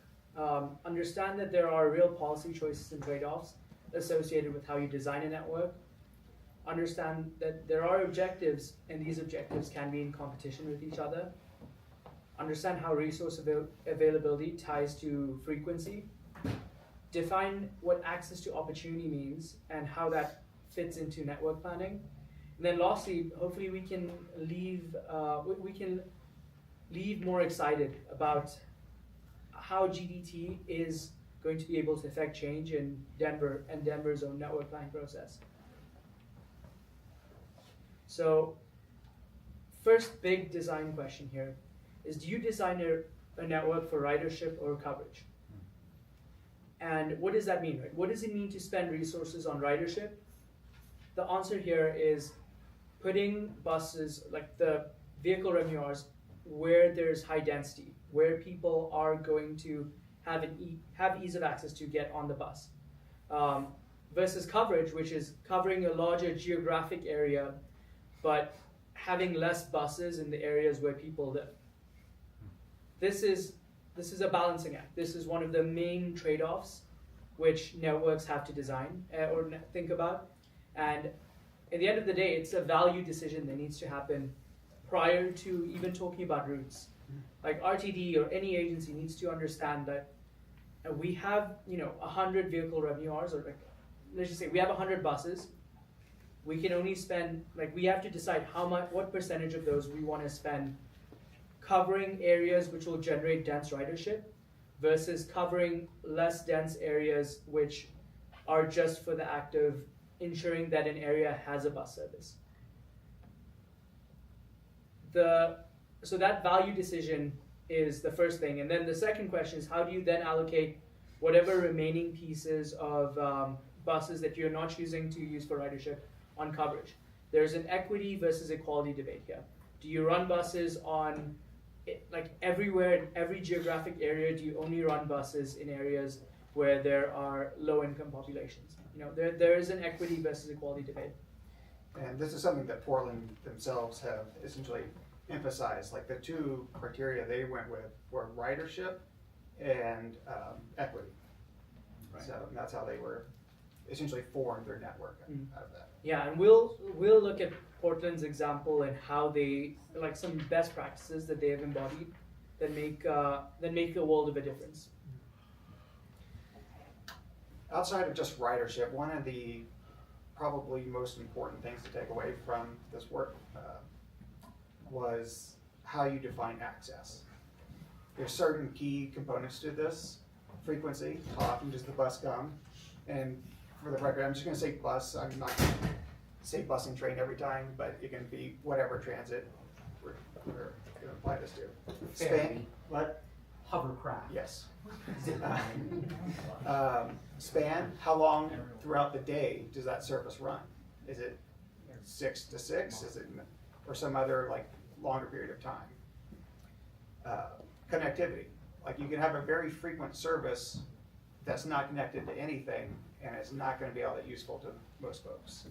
Understand that there are real policy choices and trade-offs associated with how you design a network. Understand that there are objectives, and these objectives can be in competition with each other. Understand how resource availability ties to frequency. Define what access to opportunity means and how that fits into network planning. And then lastly, hopefully we can leave more excited about how GDT is going to be able to affect change in Denver and Denver's own network planning process. So first big design question here is, do you design a network for ridership or coverage? And what does that mean, right? What does it mean to spend resources on ridership? The answer here is putting buses, like the vehicle revenue hours, where there's high density, where people are going to have ease of access to get on the bus. Versus coverage, which is covering a larger geographic area, but having less buses in the areas where people live. This is a balancing act. This is one of the main trade-offs which networks have to design or think about. And at the end of the day, it's a value decision that needs to happen prior to even talking about routes. Like RTD or any agency needs to understand that we have 100 vehicle revenue hours, or like, let's just say we have 100 buses. We can only spend, we have to decide what percentage of those we want to spend covering areas which will generate dense ridership versus covering less dense areas which are just for the act of ensuring that an area has a bus service. So that value decision is the first thing. And then the second question is, how do you then allocate whatever remaining pieces of buses that you're not choosing to use for ridership on coverage? There's an equity versus equality debate here. Do you run buses on everywhere, in every geographic area? Do you only run buses in areas where there are low-income populations? There is an equity versus equality debate. And this is something that Portland themselves have essentially emphasized. Like the two criteria they went with were ridership and equity. Right. So that's how they were essentially formed their network out of that. Yeah, and we'll look at Portland's example and how they like some best practices that they have embodied that make a world of a difference. Outside of just ridership, one of the probably most important things to take away from this work was how you define access. There's certain key components to this. Frequency, how often does the bus come? And for the record, I'm just gonna say bus, I'm not gonna say bus and train every time, but it can be whatever transit we're gonna apply this to. Span, what? Hovercraft. Yes. Span, how long throughout the day does that service run? Is it 6 to 6? Is it, or some other like longer period of time? Connectivity, like you can have a very frequent service that's not connected to anything, and it's not going to be all that useful to most folks.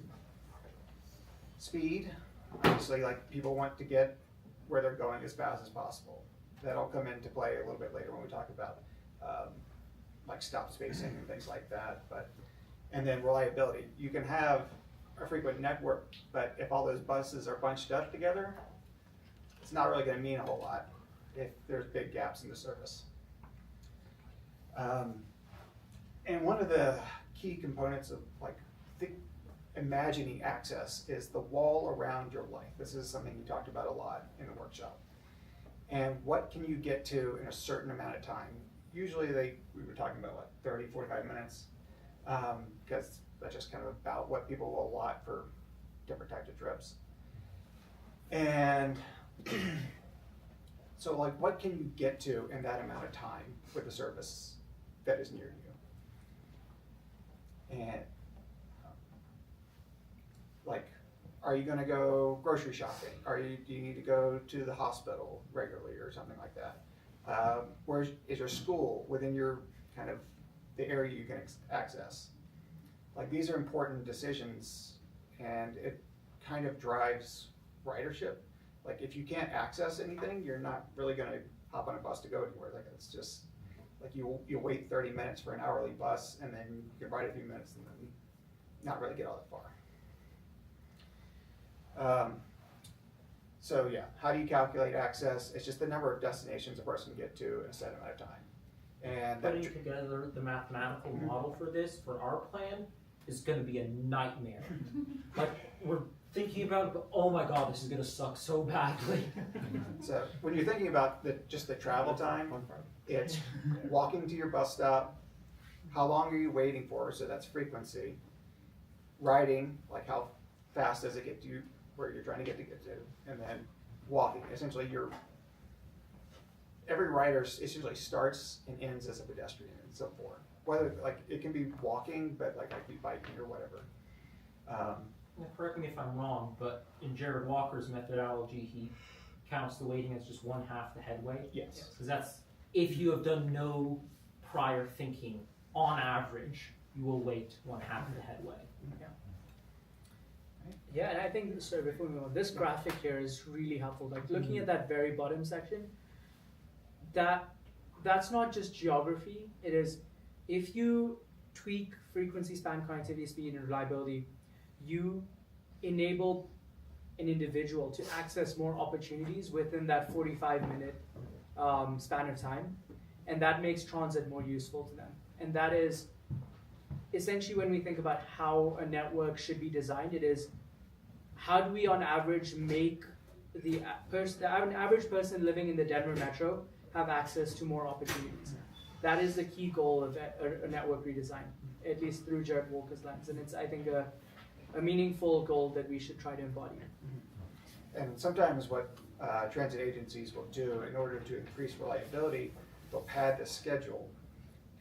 Speed, obviously, like people want to get where they're going as fast as possible. That'll come into play a little bit later when we talk about like stop spacing and things like that. And then reliability. You can have a frequent network, but if all those buses are bunched up together, it's not really going to mean a whole lot if there's big gaps in the service. And one of the key components of like imagining access is the wall around your life. This is something you talked about a lot in the workshop. And what can you get to in a certain amount of time? Usually we were talking about what, 30, 45 minutes, because that's just kind of about what people will allot for different types of trips. And so like what can you get to in that amount of time with the service that is near you? And like, are you gonna go grocery shopping? Do you need to go to the hospital regularly or something like that? Where is your school within your kind of the area you can access? Like these are important decisions, and it kind of drives ridership. Like if you can't access anything, you're not really gonna hop on a bus to go anywhere. Like it's just like you wait 30 minutes for an hourly bus, and then you can ride a few minutes and then not really get all that far. So yeah, how do you calculate access? It's just the number of destinations a person can get to in a set amount of time. And putting together the mathematical model for this, for our plan, is going to be a nightmare. Like we're thinking about it, but oh my god, this is going to suck so badly. So when you're thinking about just the travel time, it's walking to your bus stop, how long are you waiting for, so that's frequency. Riding, like how fast does it get to you where you're trying to get to, and then walking. Essentially, every rider essentially starts and ends as a pedestrian in some form. Whether like it can be walking, but like I could be biking or whatever. Now, correct me if I'm wrong, but in Jared Walker's methodology, he counts the waiting as just 1/2 the headway. Yes. Because that's if you have done no prior thinking. On average, you will wait 1/2 the headway. Yeah. Yeah, and I think, sorry, before we move on, this graphic here is really helpful. Like looking at that very bottom section, that's not just geography. It is, if you tweak frequency, span, connectivity, speed, and reliability, you enable an individual to access more opportunities within that 45-minute span of time, and that makes transit more useful to them. And that is essentially when we think about how a network should be designed, it is how do we on average make the average person living in the Denver metro have access to more opportunities. That is the key goal of a network redesign, at least through Jared Walker's lens. And it's, I think, a meaningful goal that we should try to embody. And sometimes what transit agencies will do in order to increase reliability, they'll pad the schedule.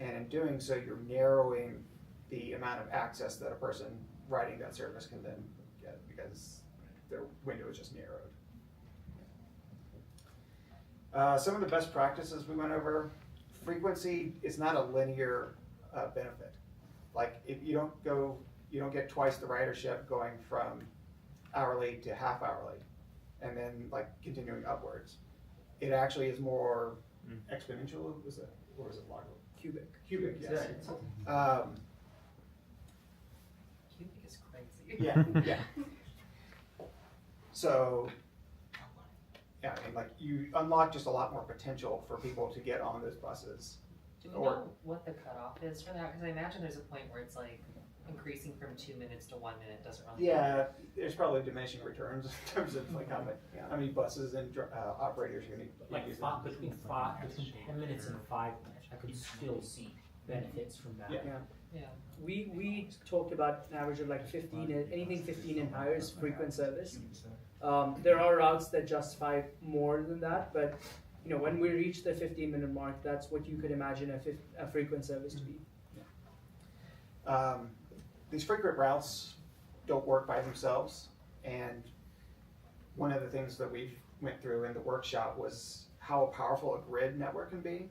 And in doing so, you're narrowing the amount of access that a person riding that service can then get because their window is just narrowed. Some of the best practices we went over, frequency is not a linear benefit. Like if you don't get twice the ridership going from hourly to half hourly and then like continuing upwards. It actually is more exponential, or is it logarithmic? Cubic. Cubic, yes. Cubic is crazy. Yeah, yeah. So, yeah, I mean, like you unlock just a lot more potential for people to get on those buses. Do we know what the cutoff is for that? Because I imagine there's a point where it's like increasing from 2 minutes to 1 minute doesn't really. Yeah, there's probably diminishing returns in terms of like how many buses and operators are going to Like between 10 minutes and 5 minutes, I could still see benefits from that. Yeah. We talked about an average of like 15, anything 15 and higher is frequent service. There are routes that justify more than that, but you know, when we reach the 15-minute mark, that's what you could imagine a frequent service to be. These frequent routes don't work by themselves, and one of the things that we went through in the workshop was how powerful a grid network can be.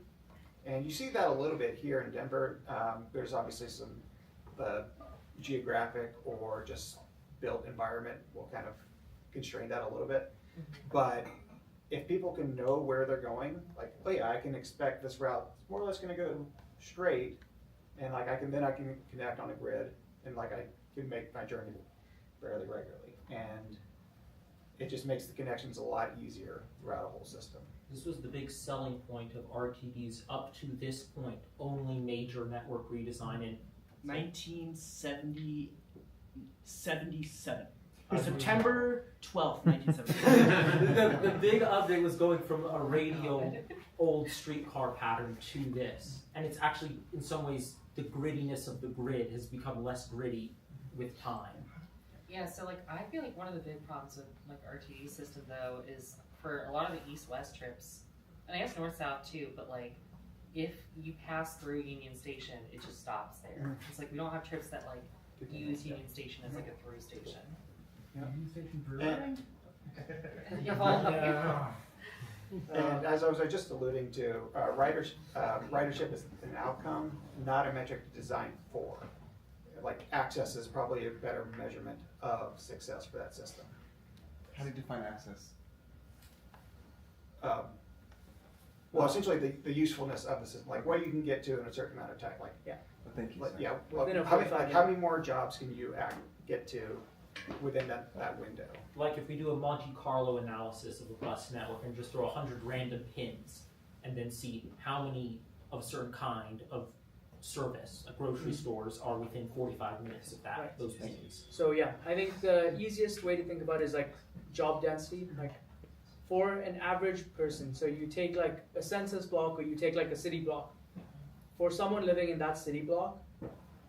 And you see that a little bit here in Denver. There's obviously some geographic or just built environment will kind of constrain that a little bit. But if people can know where they're going, like, oh yeah, I can expect this route more or less going to go straight, and like I can connect on a grid, and like I can make my journey fairly regularly, and it just makes the connections a lot easier throughout a whole system. This was the big selling point of RTD's up to this point, only major network redesign in 1977. September 12th, 1977. the big update was going from a radio old streetcar pattern to this. And it's actually, in some ways, the grittiness of the grid has become less gritty with time. Yeah, so like I feel like one of the big problems with like RTD system though is for a lot of the east-west trips, and I guess north-south too, but like if you pass through Union Station, it just stops there. It's like we don't have trips that like use Union Station as like a through station. Union Station And as I was just alluding to, ridership is an outcome, not a metric designed for. Like access is probably a better measurement of success for that system. How do you define access? Well, essentially the usefulness of the system, like what you can get to in a certain amount of time. Like, Thank you. like, yeah, Within a how 45 many more jobs can you get to within that window? Like if we do a Monte Carlo analysis of a bus network and just throw 100 random pins and then see how many of a certain kind of service, like grocery stores, are within 45 minutes of that, Right. those pins. So yeah, I think the easiest way to think about it is like job density, like for an average person. So you take like a census block or you take like a city block. For someone living in that city block,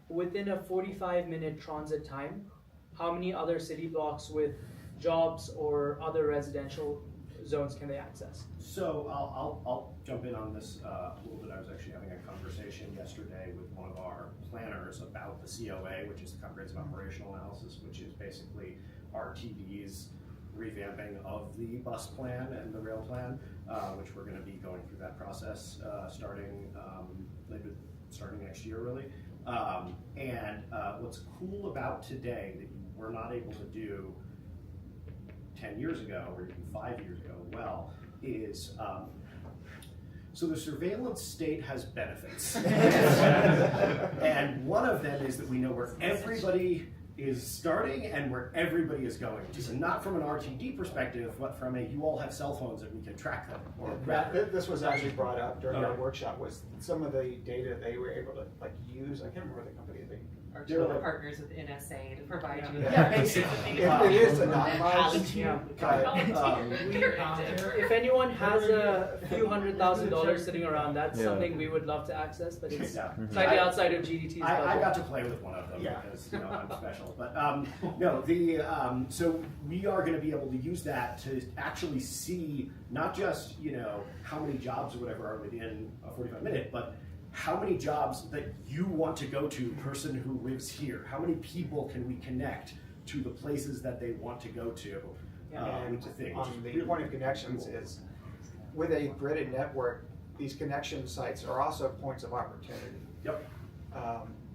within a 45-minute transit time, how many other city blocks with jobs or other residential zones can they access? So I'll jump in on this a little bit. I was actually having a conversation yesterday with one of our planners about the COA, which is the Comprehensive Operational Analysis, which is basically RTD's revamping of the bus plan and the rail plan, which we're going to be going through that process starting next year, really. And what's cool about today that you were not able to do 10 years ago or even 5 years ago, well, is so the surveillance state has benefits. And one of them is that we know where everybody is starting and where everybody is going to. And not from an RTD perspective, but from a, you all have cell phones and we can track them. Or This was actually brought up during our workshop, was some of the data they were able to like use. I can't remember the company. Our They were like, partners with NSA to provide you with Yeah, basically. it is anonymized. If anyone has a few $100,000 sitting around, that's something we would love to access, but it's slightly outside of GDT's budget. I got to play with one of them because I'm special. But no, so we are going to be able to use that to actually see not just how many jobs or whatever are within a 45-minute, but how many jobs that you want to go to, person who lives here. How many people can we connect to the places that they want to go to? And on the point of connections is, with a gridded network, these connection sites are also points of opportunity. Yep.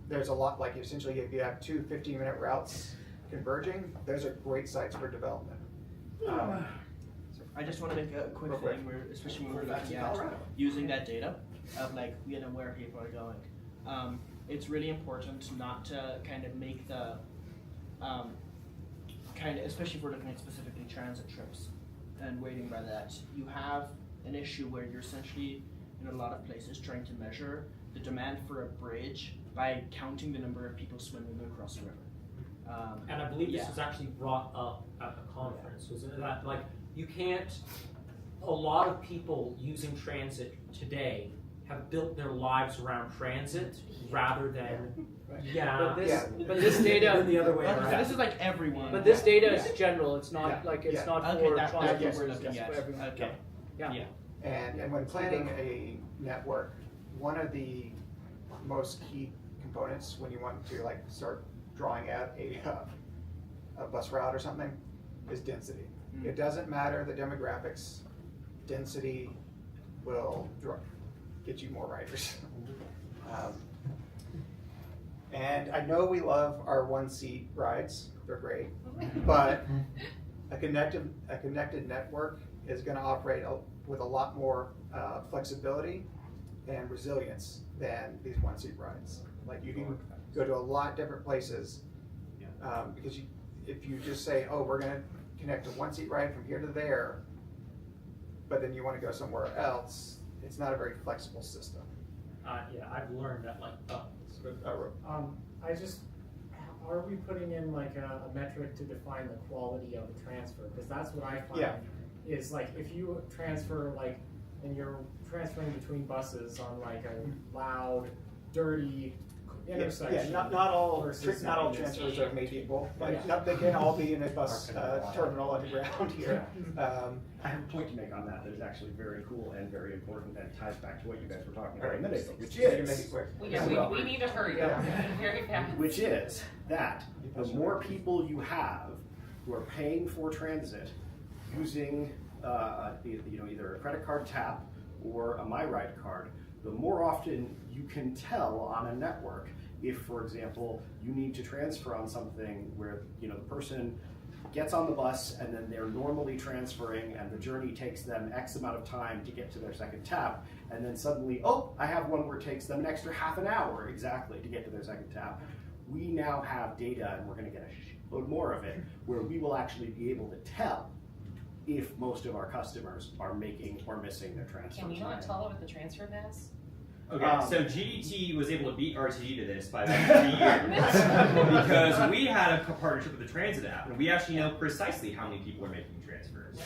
There's a lot, like essentially if you have two 15-minute routes converging, those are great sites for development. I just want to make a quick thing, especially when we're looking at using that data of like where people are going. It's really important not to kind of make the kind of, especially if we're looking at specifically transit trips and waiting by that, you have an issue where you're essentially in a lot of places trying to measure the demand for a bridge by counting the number of people swimming across a river. And I believe this yeah. was actually brought up at the conference, wasn't it? That, like, you can't, a lot of people using transit today have built their lives around transit rather than, But this data, than the other way around. This is like everyone. But this data is general. It's not Yeah. like it's Yeah. not Okay, for that's transit what we're users, looking it's at. for everyone. Okay. Yeah. And when planning a network, one of the most key components when you want to like start drawing out a bus route or something is density. It doesn't matter the demographics, density will get you more riders. And I know we love our one-seat rides; they're great, but a connected network is going to operate with a lot more flexibility and resilience than these one-seat rides. Like you can go to a lot different places because if you just say, oh, we're going to connect a one-seat ride from here to there, but then you want to go somewhere else, it's not a very flexible system. Yeah, I've learned that, like, I just, are we putting in like a metric to define the quality of a transfer? Because that's what I find is like if you transfer like, and you're transferring between buses on like a loud, dirty intersection. Yeah, not all transfers are made equal. Like, they can all be in a bus terminal underground here. I have a point to make on that that is actually very cool and very important and ties back to what you guys were talking about a minute ago, which is we need to hurry very fast. Which is that the more people you have who are paying for transit using either a credit card tap or a MyRide card, the more often you can tell on a network if, for example, you need to transfer on something where the person gets on the bus and then they're normally transferring and the journey takes them X amount of time to get to their second tap, and then suddenly, oh, I have one where it takes them an extra half an hour exactly to get to their second tap. We now have data, and we're going to get a load more of it, where we will actually be able to tell if most of our customers are making or missing their transfer. Can we not tell it with the transfer mass? Okay, so GDT was able to beat RTD to this by about 3 years because we had a partnership with the Transit app, and we actually know precisely how many people are making transfers.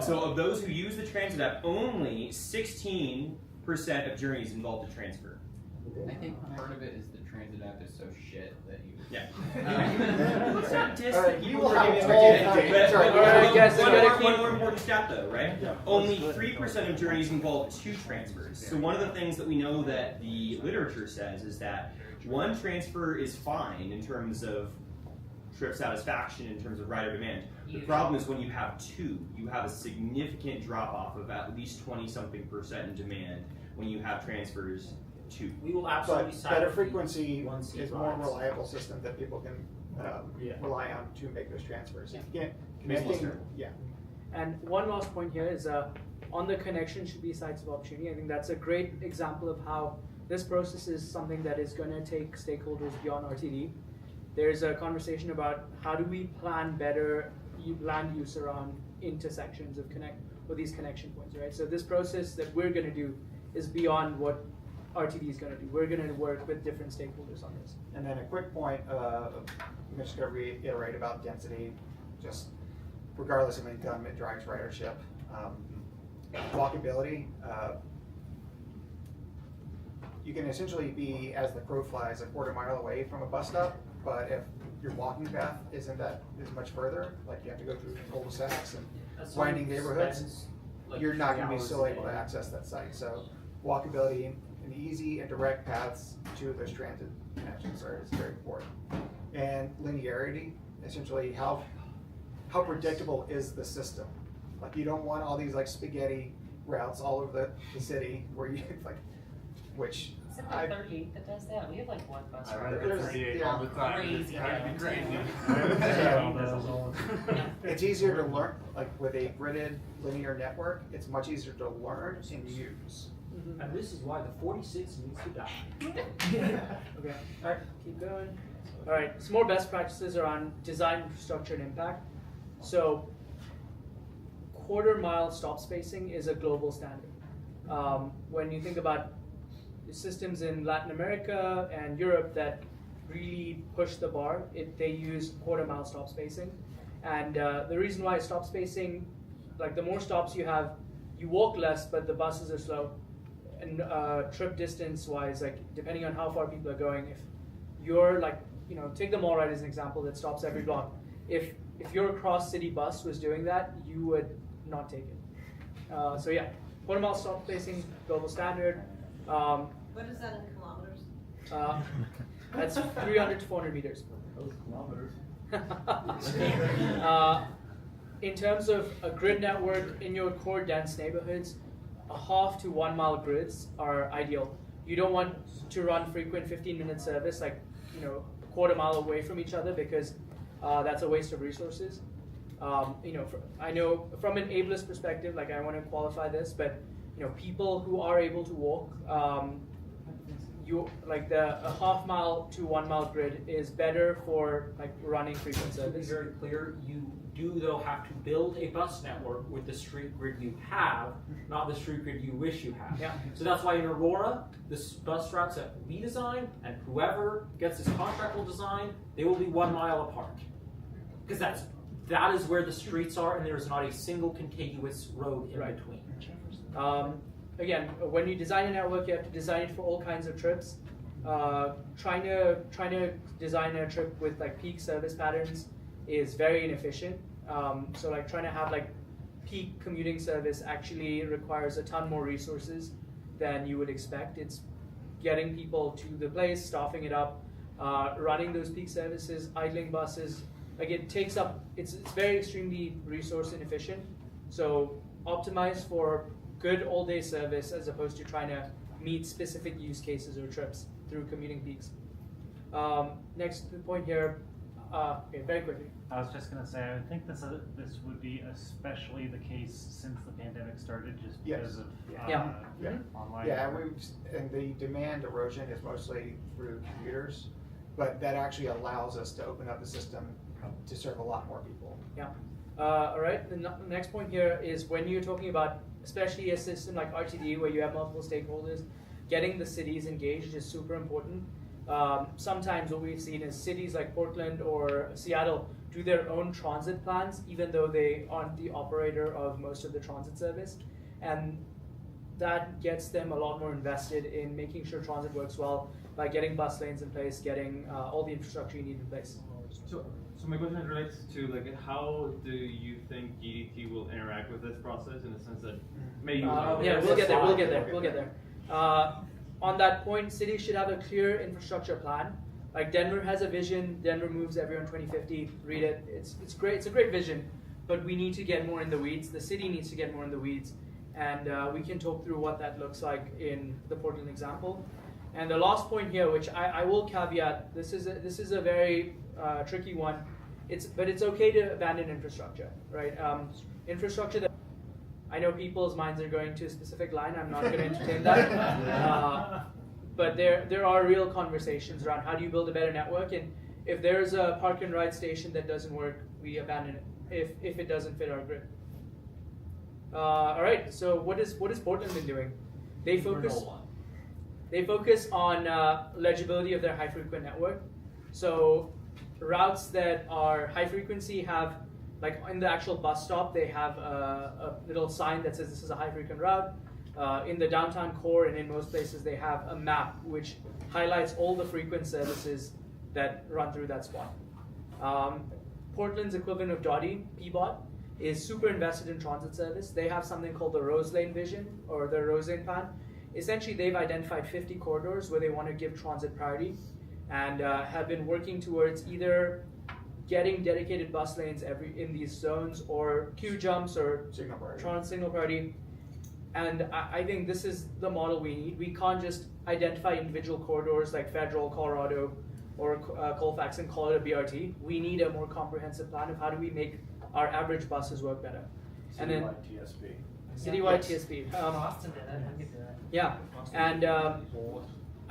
So of those who use the Transit app, only 16% of journeys involved a transfer. I think part of it is the Transit app is so shit that you. Yeah. It's not You will have one more important stat though, right? Yeah. Only 3% of journeys involve two transfers. So one of the things that we know that the literature says is that one transfer is fine in terms of trip satisfaction, in terms of rider demand. The problem is when you have two, you have a significant drop off of at least 20-something% in demand when you have transfers two. We will absolutely But better frequency is a more reliable system that people can rely on to make those transfers. If you can't connecting, And one last point here is on the connection should be sites of opportunity. I think that's a great example of how this process is something that is going to take stakeholders beyond RTD. There's a conversation about how do we plan better land use around intersections of these connection points, right? So this process that we're going to do is beyond what RTD is going to do. We're going to work with different stakeholders on this. And then a quick point, I'm just going to reiterate about density, just regardless of income, it drives ridership. Walkability, you can essentially be, as the crow flies, a quarter mile away from a bus stop, but if your walking path isn't that is much further, like you have to go through cul-de-sacs and winding neighborhoods, you're not going to be still able to access that site. So walkability and easy and direct paths to those transit connections is very important. And linearity, essentially how predictable is the system? Like you don't want all these like spaghetti routes all over the city where you like, which Is it like 38 that does that? We have like one bus. I ride the 38 all the time. Crazy. It's easier to learn, like with a gridded linear network, it's much easier to learn and use. And this is why the 46 needs to die. Okay, all right, keep going. All right, some more best practices around design, infrastructure, and impact. So, quarter-mile stop spacing is a global standard. When you think about the systems in Latin America and Europe that really push the bar, they use quarter-mile stop spacing. And the reason why stop spacing, like the more stops you have, you walk less, but the buses are slow. And trip distance-wise, like depending on how far people are going, if you're like, take the mall ride as an example that stops every block. If your cross-city bus was doing that, you would not take it. So yeah, quarter-mile stop spacing, global standard. What is that in kilometers? That's 300 to 400 meters. Those kilometers. In terms of a grid network in your core dense neighborhoods, a half to 1 mile grids are ideal. You don't want to run frequent 15-minute service like a quarter mile away from each other because that's a waste of resources. I know from an ableist perspective, like I want to qualify this, but people who are able to walk, a half mile to 1 mile grid is better for like running frequent To be service. very clear, you do though have to build a bus network with the street grid you have, not the street grid you wish you had. Yeah. So that's why in Aurora, the bus routes that we design and whoever gets this contract will design, they will be 1 mile apart. Because that is where the streets are and there is not a single contiguous road in between. Again, when you design a network, you have to design it for all kinds of trips. Trying to design a trip with like peak service patterns is very inefficient. So like trying to have like peak commuting service actually requires a ton more resources than you would expect. It's getting people to the place, staffing it up, running those peak services, idling buses. Like it takes up, it's very extremely resource inefficient. So optimize for good all-day service as opposed to trying to meet specific use cases or trips through commuting peaks. Next point here, okay, very quickly. I was just going to say, I think this would be especially the case since the pandemic started, just because of online. Yeah, and the demand erosion is mostly through commuters, but that actually allows us to open up the system to serve a lot more people. Yeah. All right. The next point here is when you're talking about, especially a system like RTD where you have multiple stakeholders, getting the cities engaged is super important. Sometimes what we've seen is cities like Portland or Seattle do their own transit plans, even though they aren't the operator of most of the transit service. And that gets them a lot more invested in making sure transit works well by getting bus lanes in place, getting all the infrastructure you need in place. So my question relates to like how do you think GDT will interact with this process in the sense that maybe yeah, we'll get there. On that point, cities should have a clear infrastructure plan. Like Denver has a vision. Denver moves everyone 2050. Read it. It's great. It's a great vision, but we need to get more in the weeds. The city needs to get more in the weeds, and we can talk through what that looks like in the Portland example. And the last point here, which I will caveat, this is a very tricky one. But it's okay to abandon infrastructure, right? Infrastructure that I know people's minds are going to a specific line. I'm not going to entertain that. But there are real conversations around how do you build a better network, and if there's a park and ride station that doesn't work, we abandon it if it doesn't fit our grid. All right. So what is Portland been doing? They focus on legibility of their high frequent network. So routes that are high frequency have, like in the actual bus stop, they have a little sign that says this is a high frequent route. In the downtown core and in most places, they have a map which highlights all the frequent services that run through that spot. Portland's equivalent of Dottie, PBOT, is super invested in transit service. They have something called the Rose Lane Vision or the Rose Lane Plan. Essentially, they've identified 50 corridors where they want to give transit priority and have been working towards either getting dedicated bus lanes in these zones or queue jumps or transit signal priority. And I think this is the model we need. We can't just identify individual corridors like Federal, Colorado, or Colfax and call it a BRT. We need a more comprehensive plan of how do we make our average buses work better. And then TSP. Citywide TSP. Boston did that. We could do that. Yeah, and I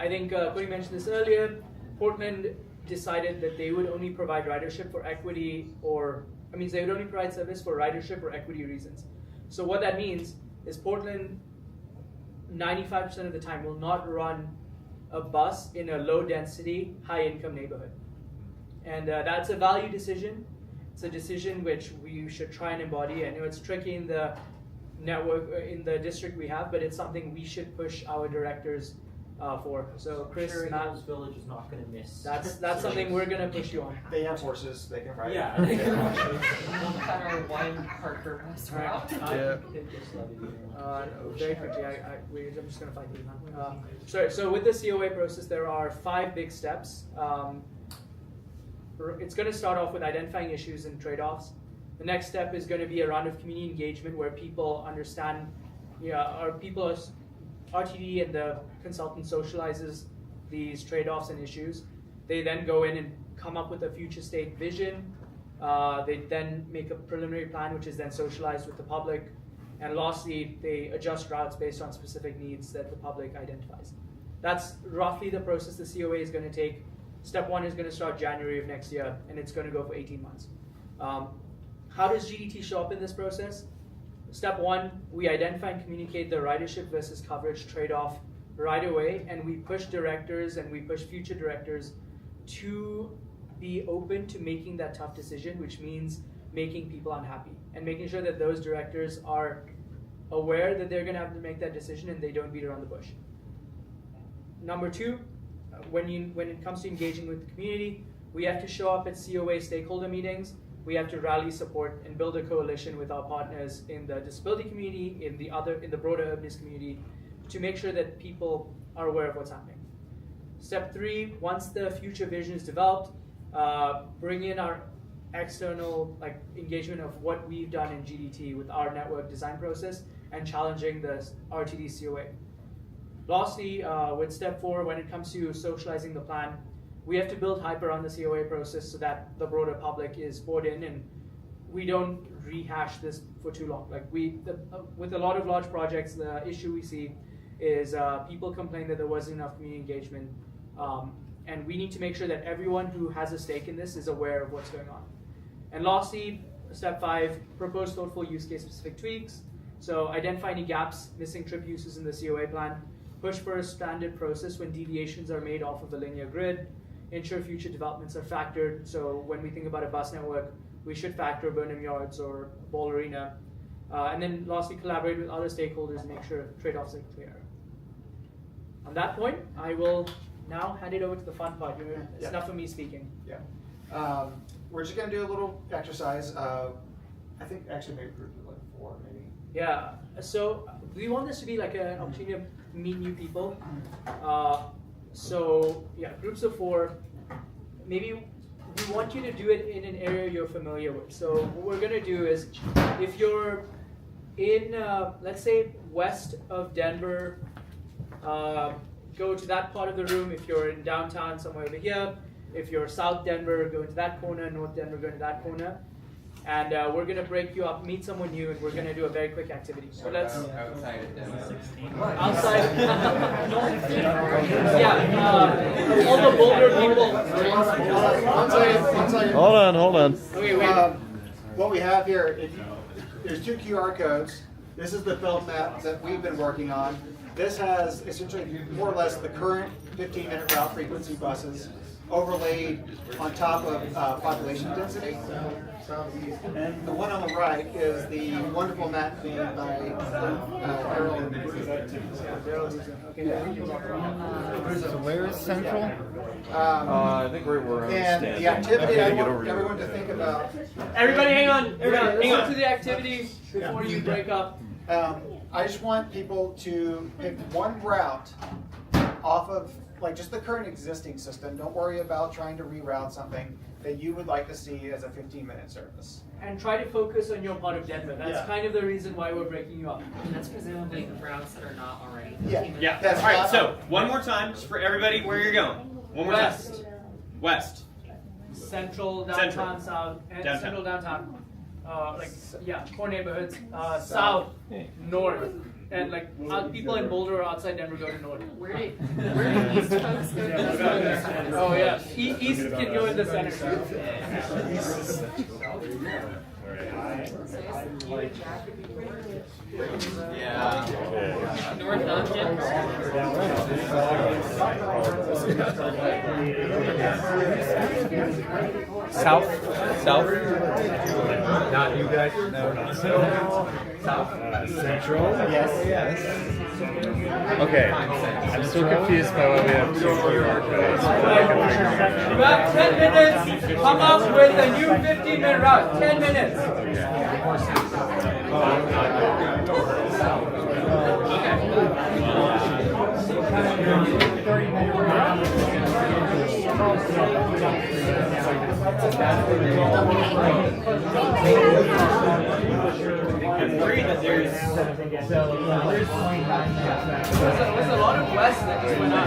think Cody mentioned this earlier. Portland decided that they would only provide ridership for equity they would only provide service for ridership or equity reasons. So what that means is Portland 95% of the time will not run a bus in a low density, high income neighborhood. And that's a value decision. It's a decision which we should try and embody. I know it's tricky in the network, in the district we have, but it's something we should push our directors for. So Chris, Cherry Matt, Hills Village is not going to miss. that's something we're going to push you on. They have horses, they can ride. Yeah, they can ride. At our wine Parker restaurant. Very quickly, I'm just going to find the so with the COA process, there are 5 big steps. It's going to start off with identifying issues and trade-offs. The next step is going to be a round of community engagement where people understand, RTD and the consultant socializes these trade-offs and issues. They then go in and come up with a future state vision. They then make a preliminary plan, which is then socialized with the public. And lastly, they adjust routes based on specific needs that the public identifies. That's roughly the process the COA is going to take. Step 1 is going to start January of next year, and it's going to go for 18 months. How does GDT show up in this process? Step 1, we identify and communicate the ridership versus coverage trade-off right away, and we push directors and we push future directors to be open to making that tough decision, which means making people unhappy, and making sure that those directors are aware that they're going to have to make that decision and they don't beat around the bush. Number 2, when it comes to engaging with the community, we have to show up at COA stakeholder meetings. We have to rally support and build a coalition with our partners in the disability community, in the broader urbanist community, to make sure that people are aware of what's happening. Step 3, once the future vision is developed, bring in our external engagement of what we've done in GDT with our network design process and challenging the RTD COA. Lastly, with step 4, when it comes to socializing the plan, we have to build hype around the COA process so that the broader public is bought in and we don't rehash this for too long. With a lot of large projects, the issue we see is people complain that there wasn't enough community engagement, and we need to make sure that everyone who has a stake in this is aware of what's going on. And lastly, step 5, propose thoughtful use case specific tweaks. So identify any gaps, missing trip uses in the COA plan, push for a standard process when deviations are made off of the linear grid, ensure future developments are factored. So when we think about a bus network, we should factor Burnham Yards or Ball Arena. And then lastly, collaborate with other stakeholders and make sure trade-offs are clear. On that point, I will now hand it over to the fun part. It's enough of me speaking. Yeah. We're just going to do a little exercise. I think actually maybe group of 4 maybe. Yeah. So we want this to be like an opportunity to meet new people. So yeah, groups of 4. Maybe we want you to do it in an area you're familiar with. So what we're going to do is, if you're in, let's say, west of Denver, go to that part of the room. If you're in downtown, somewhere over here. If you're South Denver, go into that corner. North Denver, go into that corner. And we're going to break you up, meet someone new, and we're going to do a very quick activity. So let's... Outside of Denver. Outside. All the Boulder people. Hold on. Okay, wait. What we have here, there's 2 QR codes. This is the build map that we've been working on. This has essentially more or less the current 15-minute route frequency buses overlaid on top of population density. And the one on the right is the wonderful map made by Errol. So where is Central? I think we're on And the activity I want everyone to think about. Everybody hang on. Let's go to the activity before you break up. I just want people to pick one route off of just the current existing system. Don't worry about trying to reroute something that you would like to see as a 15-minute service. And try to focus on your part of Denver. That's kind of the reason why we're breaking you up. And that's presumably the routes that are not already. Yeah. All right. So one more time, just for everybody, where you're going. One more time. West. Central, downtown, south, and Downtown. central, downtown. Core neighborhoods. South, north. And like people in Boulder or outside Denver go to North. Where do East folks go to the Oh yeah, East can go in the center. Yeah. North Ogden. South? Not you guys? No, not South. Central? Yes. Okay. I'm still confused by why we have two QR codes. You have 10 minutes. Come up with a new 15-minute route. 10 minutes. I'm worried that there's a lot of west that just went up.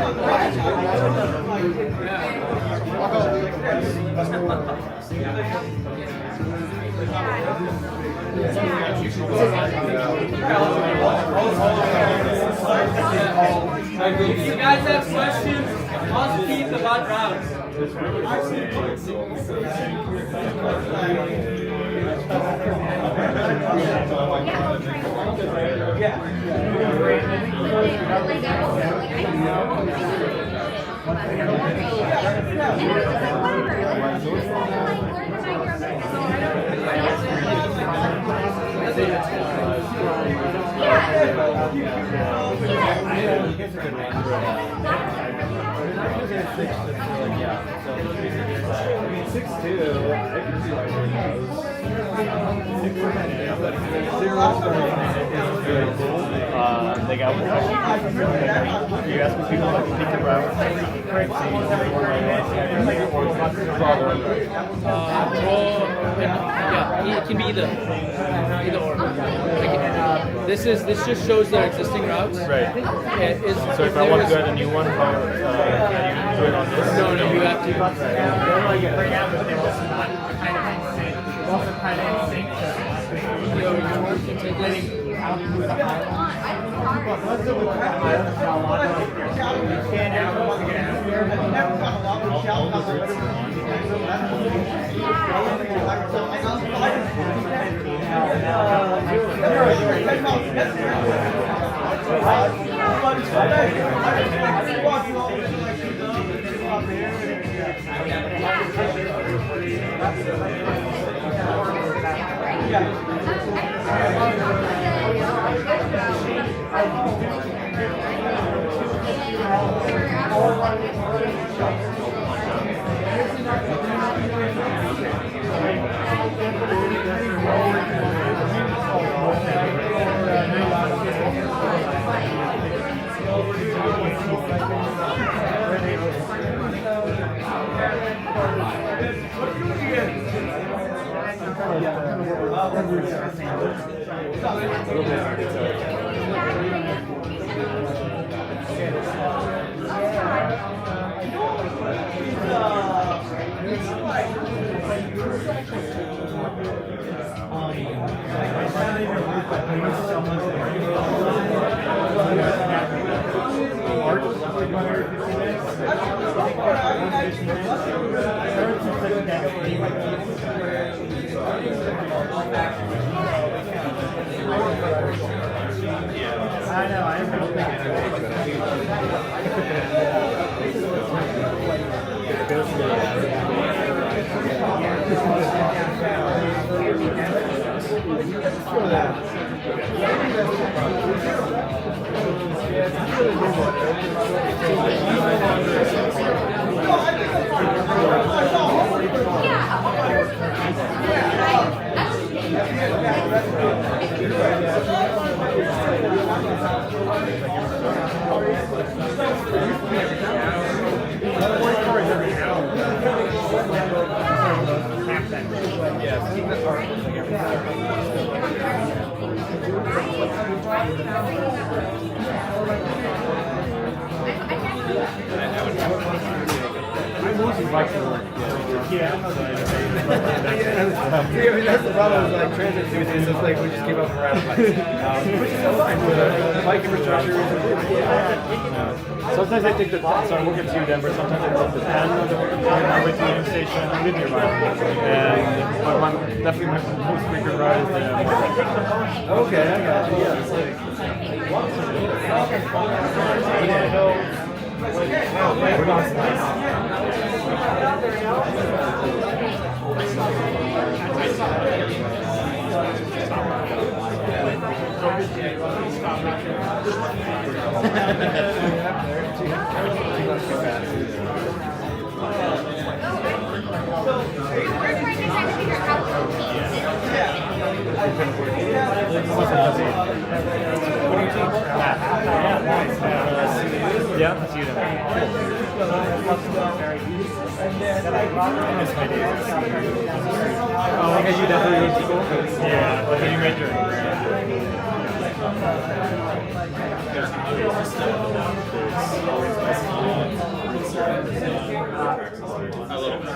If you guys have questions, ask Keith about routes. They got you ask people to pick the route. Yeah, it can be either or. This just shows their existing routes. Right. So if I want to go add a new one, can you do it on this? No, you have to. I'm losing bike to work. Yeah. See, I mean, that's the problem with like transit activities. It's like we just give up around which is fine. Bike infrastructure is Sometimes I take the 10, so I'm working to Denver. Sometimes I take the 10 on the way to the station. I live nearby. And but definitely my most frequent ride is the Okay, I got you. Yeah, it's Yeah, that's you. Oh, okay, you definitely went to school? Yeah, what did you major? A little bit.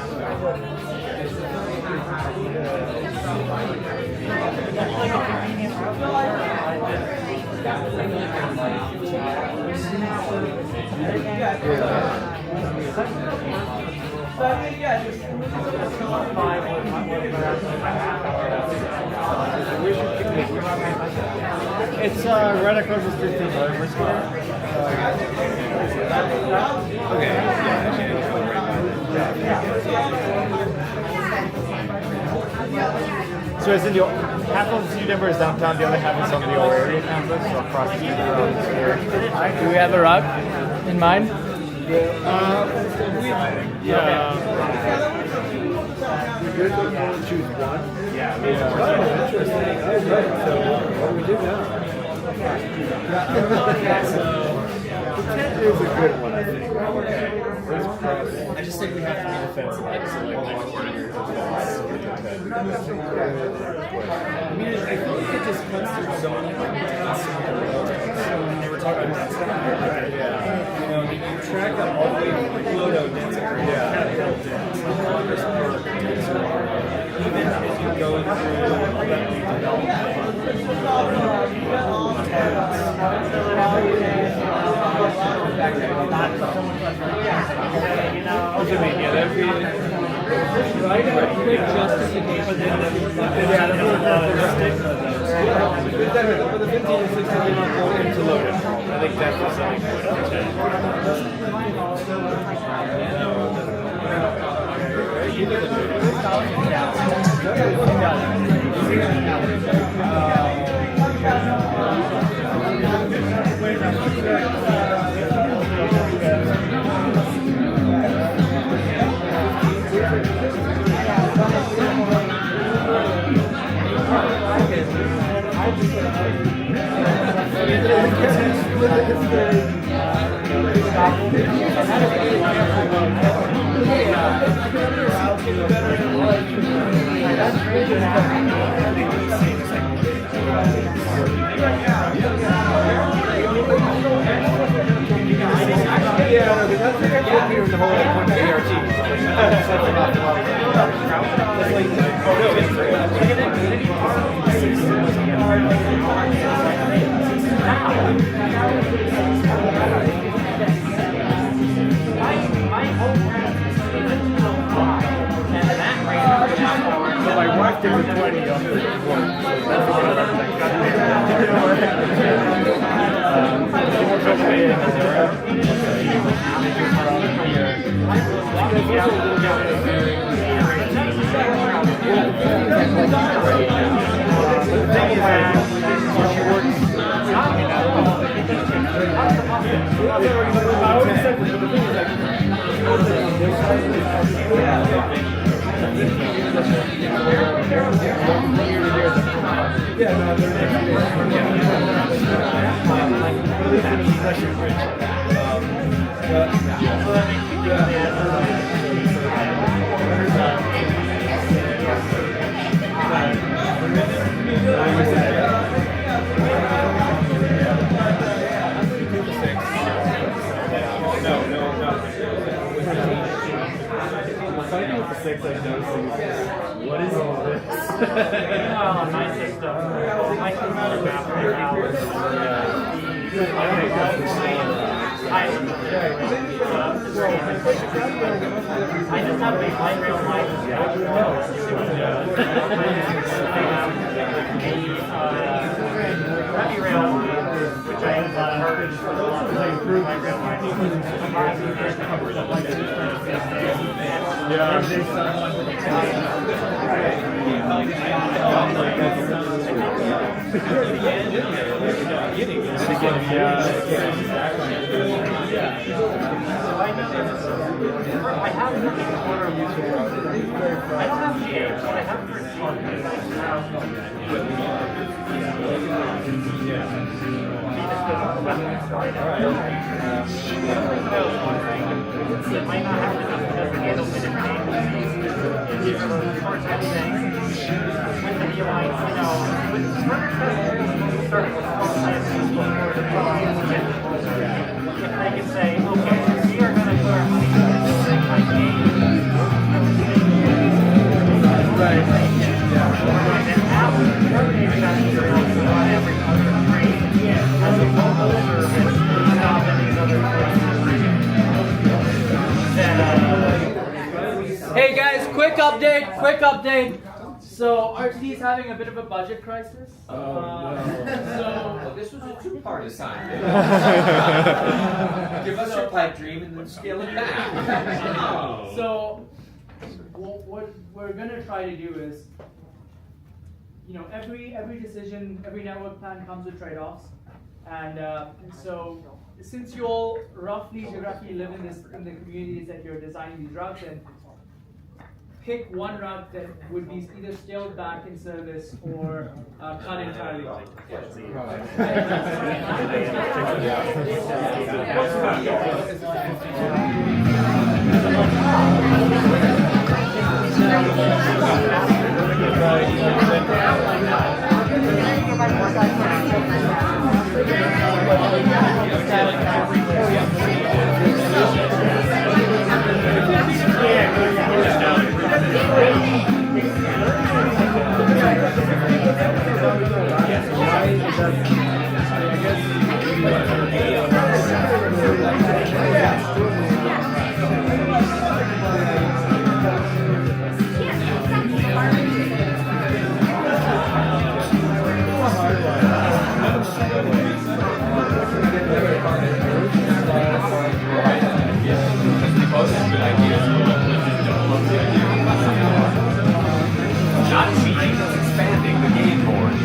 It's right across the street from November Square. So it's in the half of New Denver is downtown, the other half is on the old area campus, so across the street from the square. Do we have a route in mind? Yeah. We could choose one. Yeah. Oh, interesting. Okay. So what do we do now? The 10 is a good one, I think. Okay. I just think we have to be defensive. So like corners of fence. I mean, I feel like it just cuts through so many like so when they were talking about that, you know, you track that all the way from like Lodo density, Capitol density, Congress Park density, even as you go through all that Pennsylvania, that'd be right. Quick justification. But the 15 and 16 you're not going into Logan. I think that's the selling point of the My wife did the 20 on the one, so that's the one that Six, I What is all this? Well, on my system, my system map right now is I just have a light rail line. Heavy rail, which I merged for the light rail I have I don't have GH, but I have it might not have to just handle the different agencies. Short-term things. With the lines, you know, with starting with if they can say, okay, we are going to put our money into this thing like right. And then after the termination, that means they're also on every other train as a local service to stop any other Hey guys, quick update. So RTD is having a bit of a budget crisis. So this was a two-part assignment. Give us your pipe dream and then scale it back. So what we're gonna try to do is, you know, every decision, every network plan comes with trade-offs, and so since you all roughly geographically live in the communities that you're designing these routes in, pick one route that would be either scaled back in service or cut entirely off. Not cheating, expanding the game board.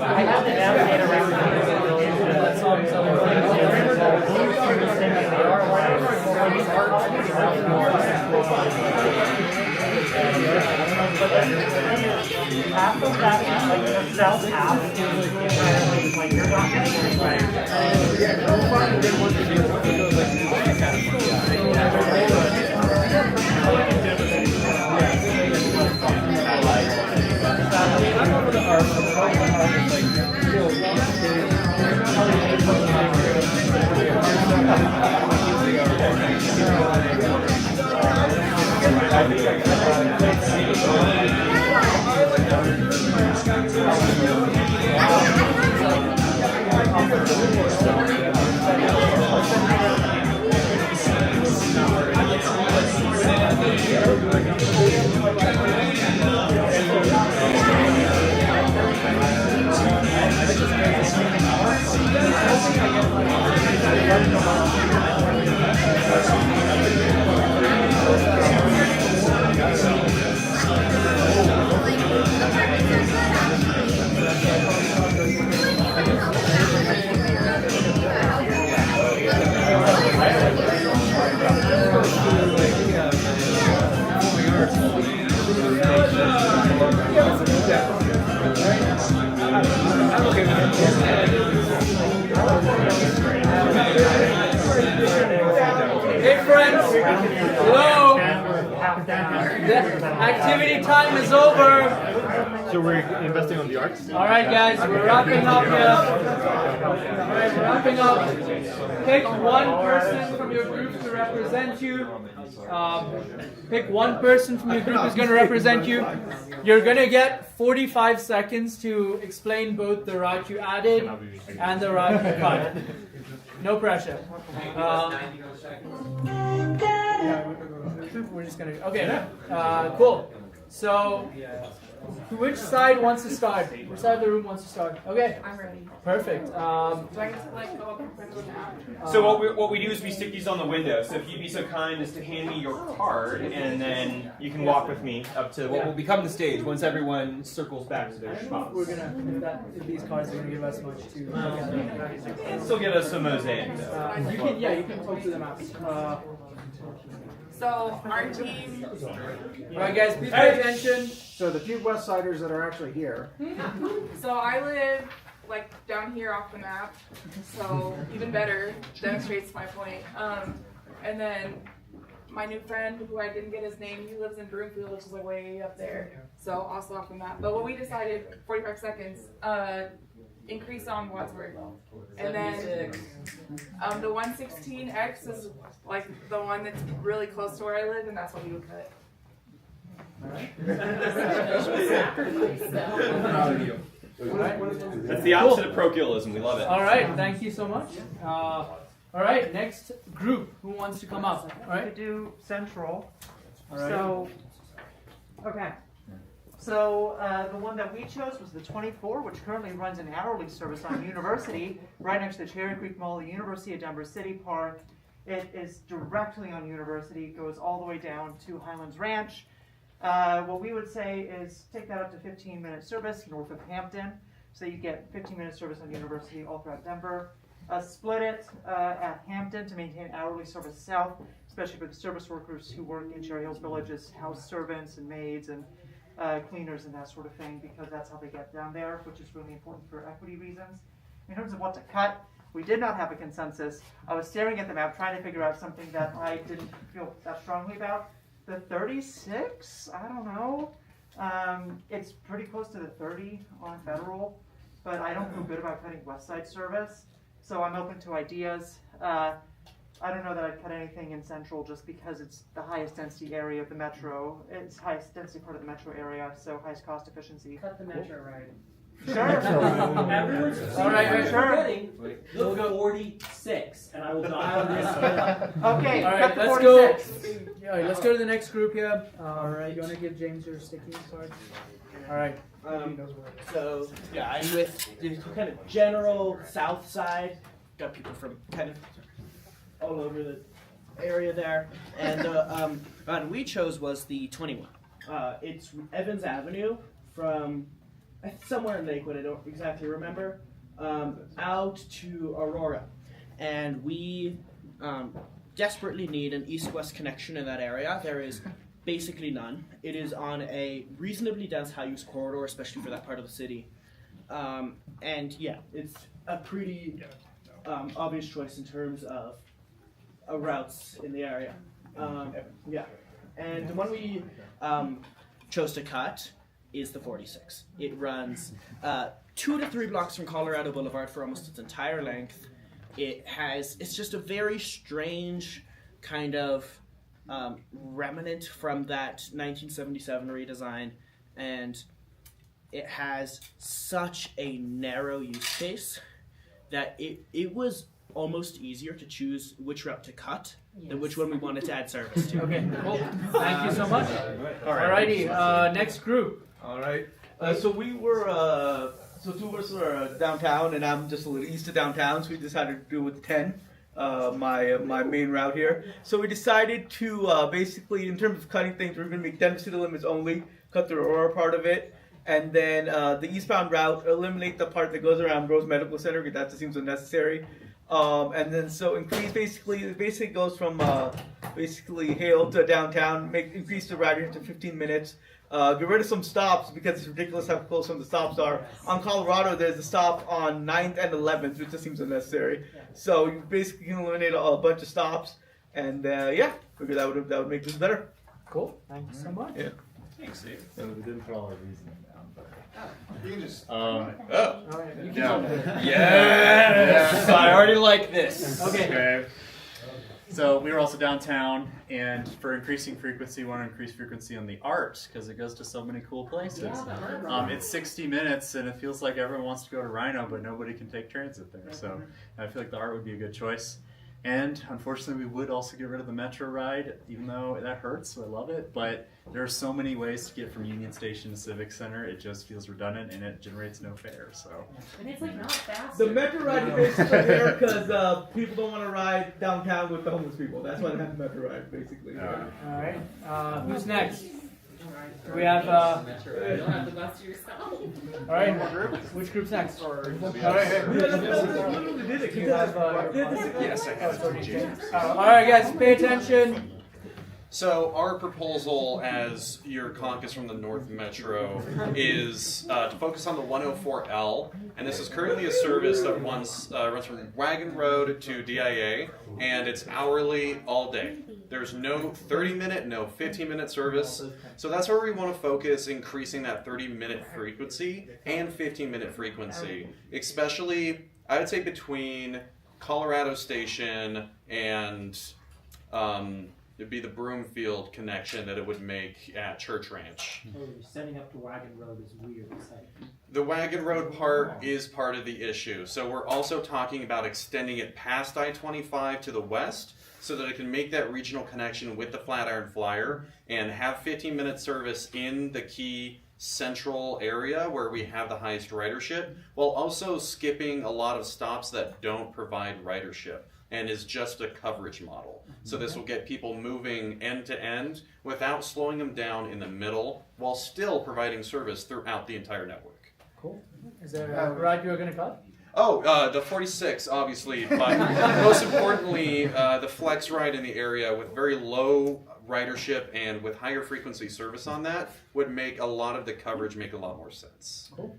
I have to navigate around half of that, like the south half, like you're not getting it right. Hey friends, hello. The activity time is over. So we're investing on the arts? All right, guys, we're wrapping up here. All right, we're wrapping up. Pick one person from your group to represent you. Pick one person from your group who's going to represent you. You're going to get 45 seconds to explain both the route you added and the route you cut. No pressure. We're just going to... Okay, cool. So... Which side wants to start? Which side of the room wants to start? Okay. I'm ready. Perfect. Do I get to like go up and print them out? So what we do is we stick these on the window. So if you'd be so kind as to hand me your card, and then you can walk with me up to what will become the stage once everyone circles back to their spots. We're gonna if these cards are gonna give us much to look at. Still give us some mosaic. You can talk to them out. So our team. All right, guys, please pay attention. So the few West Siders that are actually here. So I live like down here off the map, so even better, demonstrates my point. And then my new friend, who I didn't get his name, he lives in Broomfield, which is like way up there, so also off the map. But what we decided, 45 seconds, increase on Wadsworth. And then the 116X is like the one that's really close to where I live, and that's what we would cut. That's the opposite of parochialism. We love it. All right, thank you so much. All right, next group. Who wants to come up? All right. We do Central. All right. So, okay. So the one that we chose was the 24, which currently runs an hourly service on University, right next to the Cherry Creek Mall, the University of Denver City Park. It is directly on University, goes all the way down to Highlands Ranch. What we would say is take that up to 15-minute service north of Hampton, so you get 15-minute service on University all throughout Denver. Split it at Hampton to maintain hourly service south, especially for the service workers who work in Cherry Hills Village as house servants and maids and cleaners and that sort of thing, because that's how they get down there, which is really important for equity reasons. In terms of what to cut, we did not have a consensus. I was staring at the map trying to figure out something that I didn't feel that strongly about. The 36, I don't know. It's pretty close to the 30 on Federal, but I don't feel good about cutting West Side service, so I'm open to ideas. I don't know that I'd cut anything in Central just because it's the highest density area of the metro. It's highest density part of the metro area, so highest cost efficiency. Cut the metro right. Sure. Everyone's All right, sure. Look, 46, and I will die on this. Okay, all right, cut the let's 46. go. All right, let's go to the next group here. All right, you want to give James your sticky card? All right. So yeah, I'm with the kind of general south side. Got people from kind of all over the area there, and the one we chose was the 21. It's Evans Avenue from somewhere in Lakewood, I don't exactly remember, out to Aurora. And we desperately need an east-west connection in that area. There is basically none. It is on a reasonably dense high-use corridor, especially for that part of the city. And yeah, it's a pretty obvious choice in terms of routes in the area. Yeah, and the one we chose to cut is the 46. It runs 2 to 3 blocks from Colorado Boulevard for almost its entire length. It's just a very strange kind of remnant from that 1977 redesign, and it has such a narrow use case that it was almost easier to choose which route to cut than which one we wanted to add service to. Okay, cool. Thank you so much. Alrighty, next group. All right. So we were, so two of us were downtown, and I'm just a little east of downtown, so we decided to do with 10, my main route here. So we decided to basically, in terms of cutting things, we're going to make Denver city limits only, cut the Aurora part of it, and then the eastbound route, eliminate the part that goes around Rose Medical Center, because that just seems unnecessary. And then so increase it basically goes from basically Hale to downtown, increase the ride to 15 minutes. Get rid of some stops because it's ridiculous how close some of the stops are. On Colorado, there's a stop on 9th and 11th, which just seems unnecessary. So you basically can eliminate a bunch of stops, and yeah, figure that would make this better. Cool. Thank you so much. Yeah. Thanks, Steve. So we didn't put all our reasoning down, but you can just. Yes! I already like this. Okay. So we were also downtown, and for increasing frequency, we want to increase frequency on the ART because it goes to so many cool places. It's 60 minutes, and it feels like everyone wants to go to Rhino, but nobody can take transit there. So I feel like the ART would be a good choice. And unfortunately, we would also get rid of the Metro ride, even though that hurts. So I love it, but there are so many ways to get from Union Station to Civic Center. It just feels redundant, and it generates no fare. So. And it's like not fast. The Metro ride is basically there because people don't want to ride downtown with the homeless people. That's why they have the Metro ride, basically. All right. Who's next? We have. You don't have the bus to yourself. All right. Which group's next? All right. Yes, I have. All right, guys, pay attention. So our proposal as your caucus from the North Metro is to focus on the 104L, and this is currently a service that runs from Wagon Road to DIA, and it's hourly all day. There's no 30-minute, no 15-minute service, so that's where we want to focus, increasing that 30-minute frequency and 15-minute frequency, especially, I would say, between Colorado Station and it'd be the Broomfield connection that it would make at Church Ranch. Setting up the Wagon Road is weird. The Wagon Road part is part of the issue. So we're also talking about extending it past I-25 to the west so that it can make that regional connection with the Flatiron Flyer and have 15-minute service in the key central area where we have the highest ridership, while also skipping a lot of stops that don't provide ridership and is just a coverage model. So this will get people moving end to end without slowing them down in the middle while still providing service throughout the entire network. Cool. Is there a ride you're going to cut? Oh, the 46, obviously, but most importantly, the flex ride in the area with very low ridership and with higher frequency service on that would make a lot of the coverage make a lot more sense. Cool.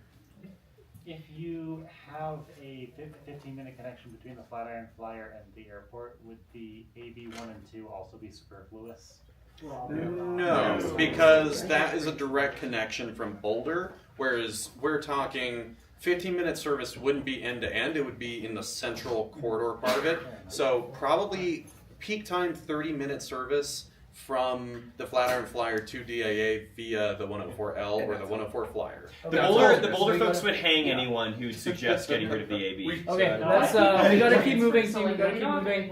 If you have a 15-minute connection between the Flatiron Flyer and the airport, would the AB 1 and 2 also be superfluous? No, because that is a direct connection from Boulder, whereas we're talking 15-minute service wouldn't be end-to-end, it would be in the central corridor part of it. So probably peak time 30-minute service from the Flatiron Flyer to DIA via the 104L or the 104 Flyer. The Boulder folks would hang anyone who'd suggest getting rid of the AB. Okay, let's we gotta keep moving. So we gotta keep moving.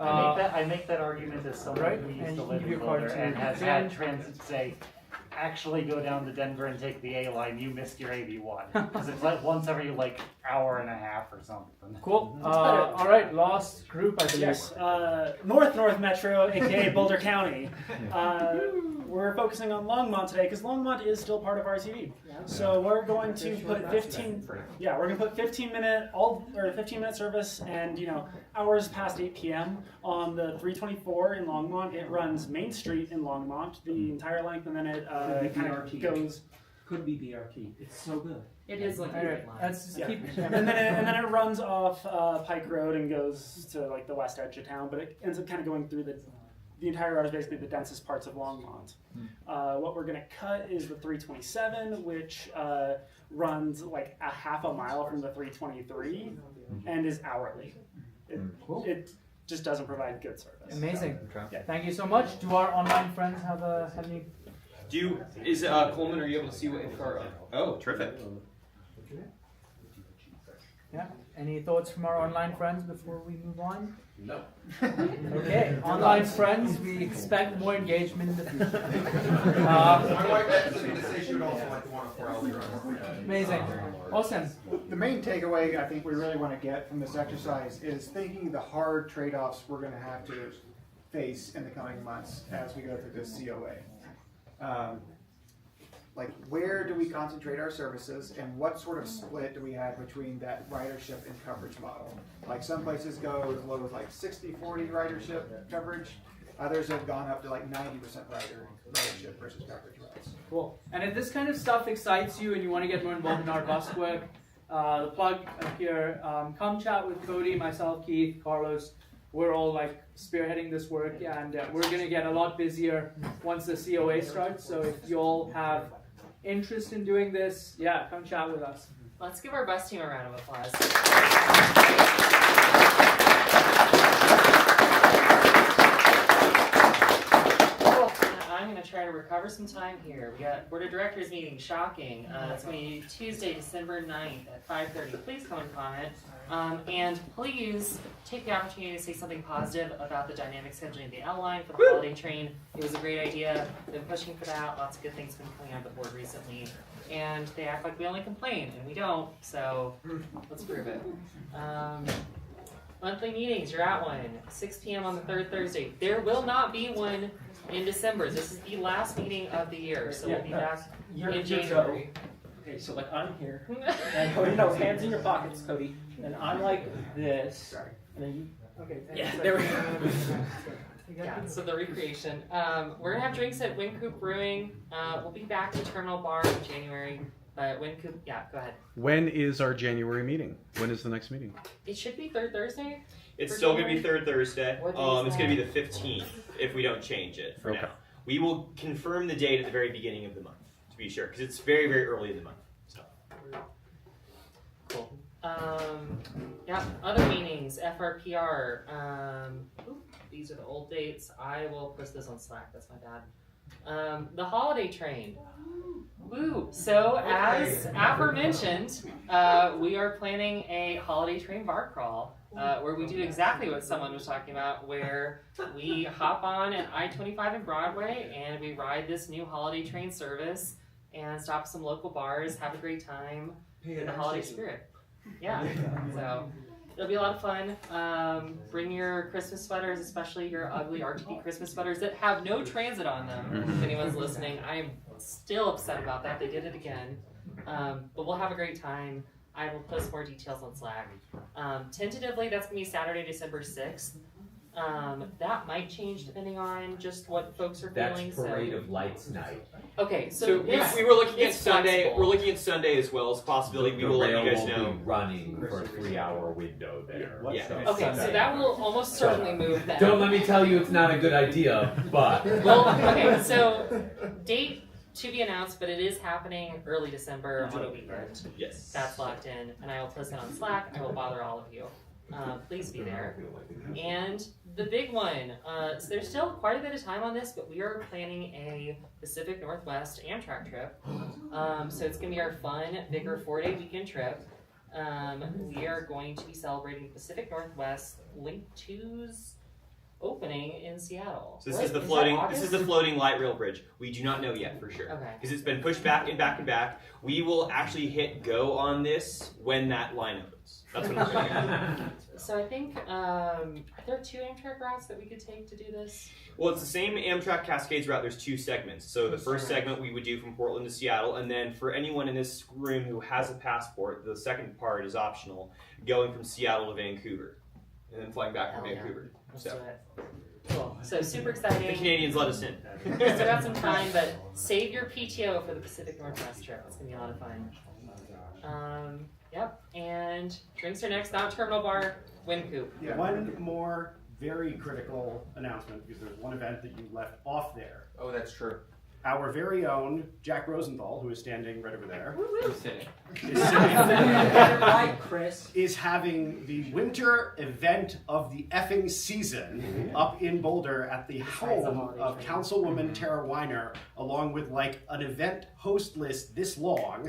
I make that argument as someone who used to live in Boulder and has had transit say actually go down to Denver and take the A line, you missed your AB1. Because it's like once every like hour and a half or something. Cool. All right, last group, I believe. Yes, North Metro, aka Boulder County. We're focusing on Longmont today because Longmont is still part of RTD. So we're going to put 15. Yeah, we're going to put 15-minute service, and hours past 8 p.m. on the 324 in Longmont. It runs Main Street in Longmont the entire length, and then it kind of goes. Could be BRT. It's so good. It is like a great line. And then it runs off Pike Road and goes to like the west edge of town, but it ends up kind of going through the entire route is basically the densest parts of Longmont. What we're going to cut is the 327, which runs like a half a mile from the 323 and is hourly. It just doesn't provide good service. Amazing. Thank you so much. Do our online friends have any? Is Coleman? Are you able to see what? Oh, terrific. Yeah. Any thoughts from our online friends before we move on? No. Okay. Online friends, we expect more engagement in the future. My wife asked me to say she would also like to want a 4-hour run. Amazing. Awesome. The main takeaway I think we really want to get from this exercise is thinking the hard trade-offs we're going to have to face in the coming months as we go through this COA. Like, where do we concentrate our services, and what sort of split do we have between that ridership and coverage model? Like, some places go as low as like 60-40 ridership coverage. Others have gone up to like 90% ridership versus coverage routes. Cool. And if this kind of stuff excites you and you want to get more involved in our bus work, the plug up here, come chat with Cody, myself, Keith, Carlos. We're all like spearheading this work, and we're going to get a lot busier once the COA starts. So if you all have interest in doing this, yeah, come chat with us. Let's give our bus team a round of applause. I'm going to try to recover some time here. We got Board of Directors meeting, shocking. It's going to be Tuesday, December 9th at 5:30. Please come and comment. And please take the opportunity to say something positive about the dynamic scheduling of the outline for the holiday train. It was a great idea. Been pushing for that. Lots of good things been coming out of the board recently. And they act like we only complain, and we don't. So let's prove it. Monthly meetings, you're at one. 6 p.m. on the third Thursday. There will not be one in December. This is the last meeting of the year, so we'll be back in January. Okay, so like I'm here, and Cody, no, hands in your pockets, Cody, and I'm like this, and then you. Okay. Yeah, there we go. Yeah, so the recreation. We're gonna have drinks at Wincoop Brewing. We'll be back to Terminal Bar in January. But Wincoop, yeah, go ahead. When is our January meeting? When is the next meeting? It should be third Thursday. It's still going to be third Thursday. What day is It's going to be the 15th if we don't change it for now. We will confirm the date at the very beginning of the month to be sure, because it's very, very early in the month. So. Cool. Yeah, other meetings, FRPR. These are the old dates. I will post this on Slack. That's my bad. The holiday train. Woo! So as aforementioned, we are planning a holiday train bar crawl where we do exactly what someone was talking about, where we hop on at I-25 and Broadway and we ride this new holiday train service and stop some local bars, have a great time in the holiday spirit. Yeah, so it'll be a lot of fun. Bring your Christmas sweaters, especially your ugly RTD Christmas sweaters that have no transit on them. If anyone's listening, I am still upset about that. They did it again. But we'll have a great time. I will post more details on Slack. Tentatively, that's going to be Saturday, December 6th. That might change depending on just what folks are feeling. That's Parade of Lights night. Okay, so we were looking at Sunday. Flexible. We're looking at Sunday as well as a possibility. We will let you guys know. Be running for a 3-hour window there. Yeah. So okay, Sunday. so that will almost certainly move then. Don't let me tell you it's not a good idea, but. Well, okay, so date to be announced, but it is happening early December on a weekend. Yes. That's locked in, and I will post it on Slack. I will bother all of you. Please be there. And the big one, so there's still quite a bit of time on this, but we are planning a Pacific Northwest Amtrak trip. So it's going to be our fun, bigger 4-day weekend trip. We are going to be celebrating Pacific Northwest Link 2's opening in Seattle. So this Right? is the that floating. This August? is the floating light rail bridge. We do not know yet for sure because it's been pushed back and back and back. We will actually hit go on this when that line opens. That's what I'm saying. So I think are there 2 Amtrak routes that we could take to do this? Well, it's the same Amtrak Cascades route. There's 2 segments. So the first segment we would do from Portland to Seattle, and then for anyone in this room who has a passport, the second part is optional, going from Seattle to Vancouver, and then flying back from Vancouver. Let's So do it. Cool. So super exciting. the Canadians let us in. Still got some time, but save your PTO for the Pacific Northwest trip. It's gonna be a lot of fun. Yep. And drinks are next. Out Terminal Bar, Wynkoop. Yeah, one more very critical announcement, because there's one event that you left off there. Oh, that's true. Our very own Jack Rosenthal, who is standing right over there, Right, Chris. is having the winter event of the effing season up in Boulder at the home of Councilwoman Tara Weiner, along with like an event host list this long.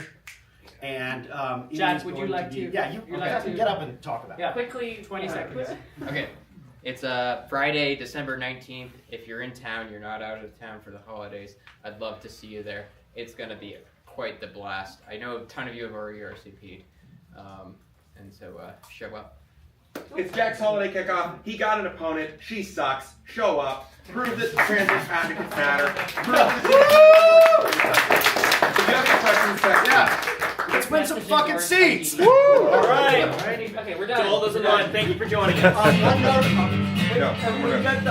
And it Jack, is would you going like be, to? Yeah, you have to get up and talk about it. Quickly, 20 seconds. Okay. It's Friday, December 19th. If you're in town, you're not out of town for the holidays, I'd love to see you there. It's going to be quite the blast. I know a ton of you have already RSVP'd, and so show up. It's Jack's holiday kickoff. He got an opponent. She sucks. Show up. Prove that transit advocates matter. Prove that if you have any questions, check. Yeah. Let's win some fucking seats. Woo! All right. Okay, we're done. To all those in line, thank you for joining us. No, we're good.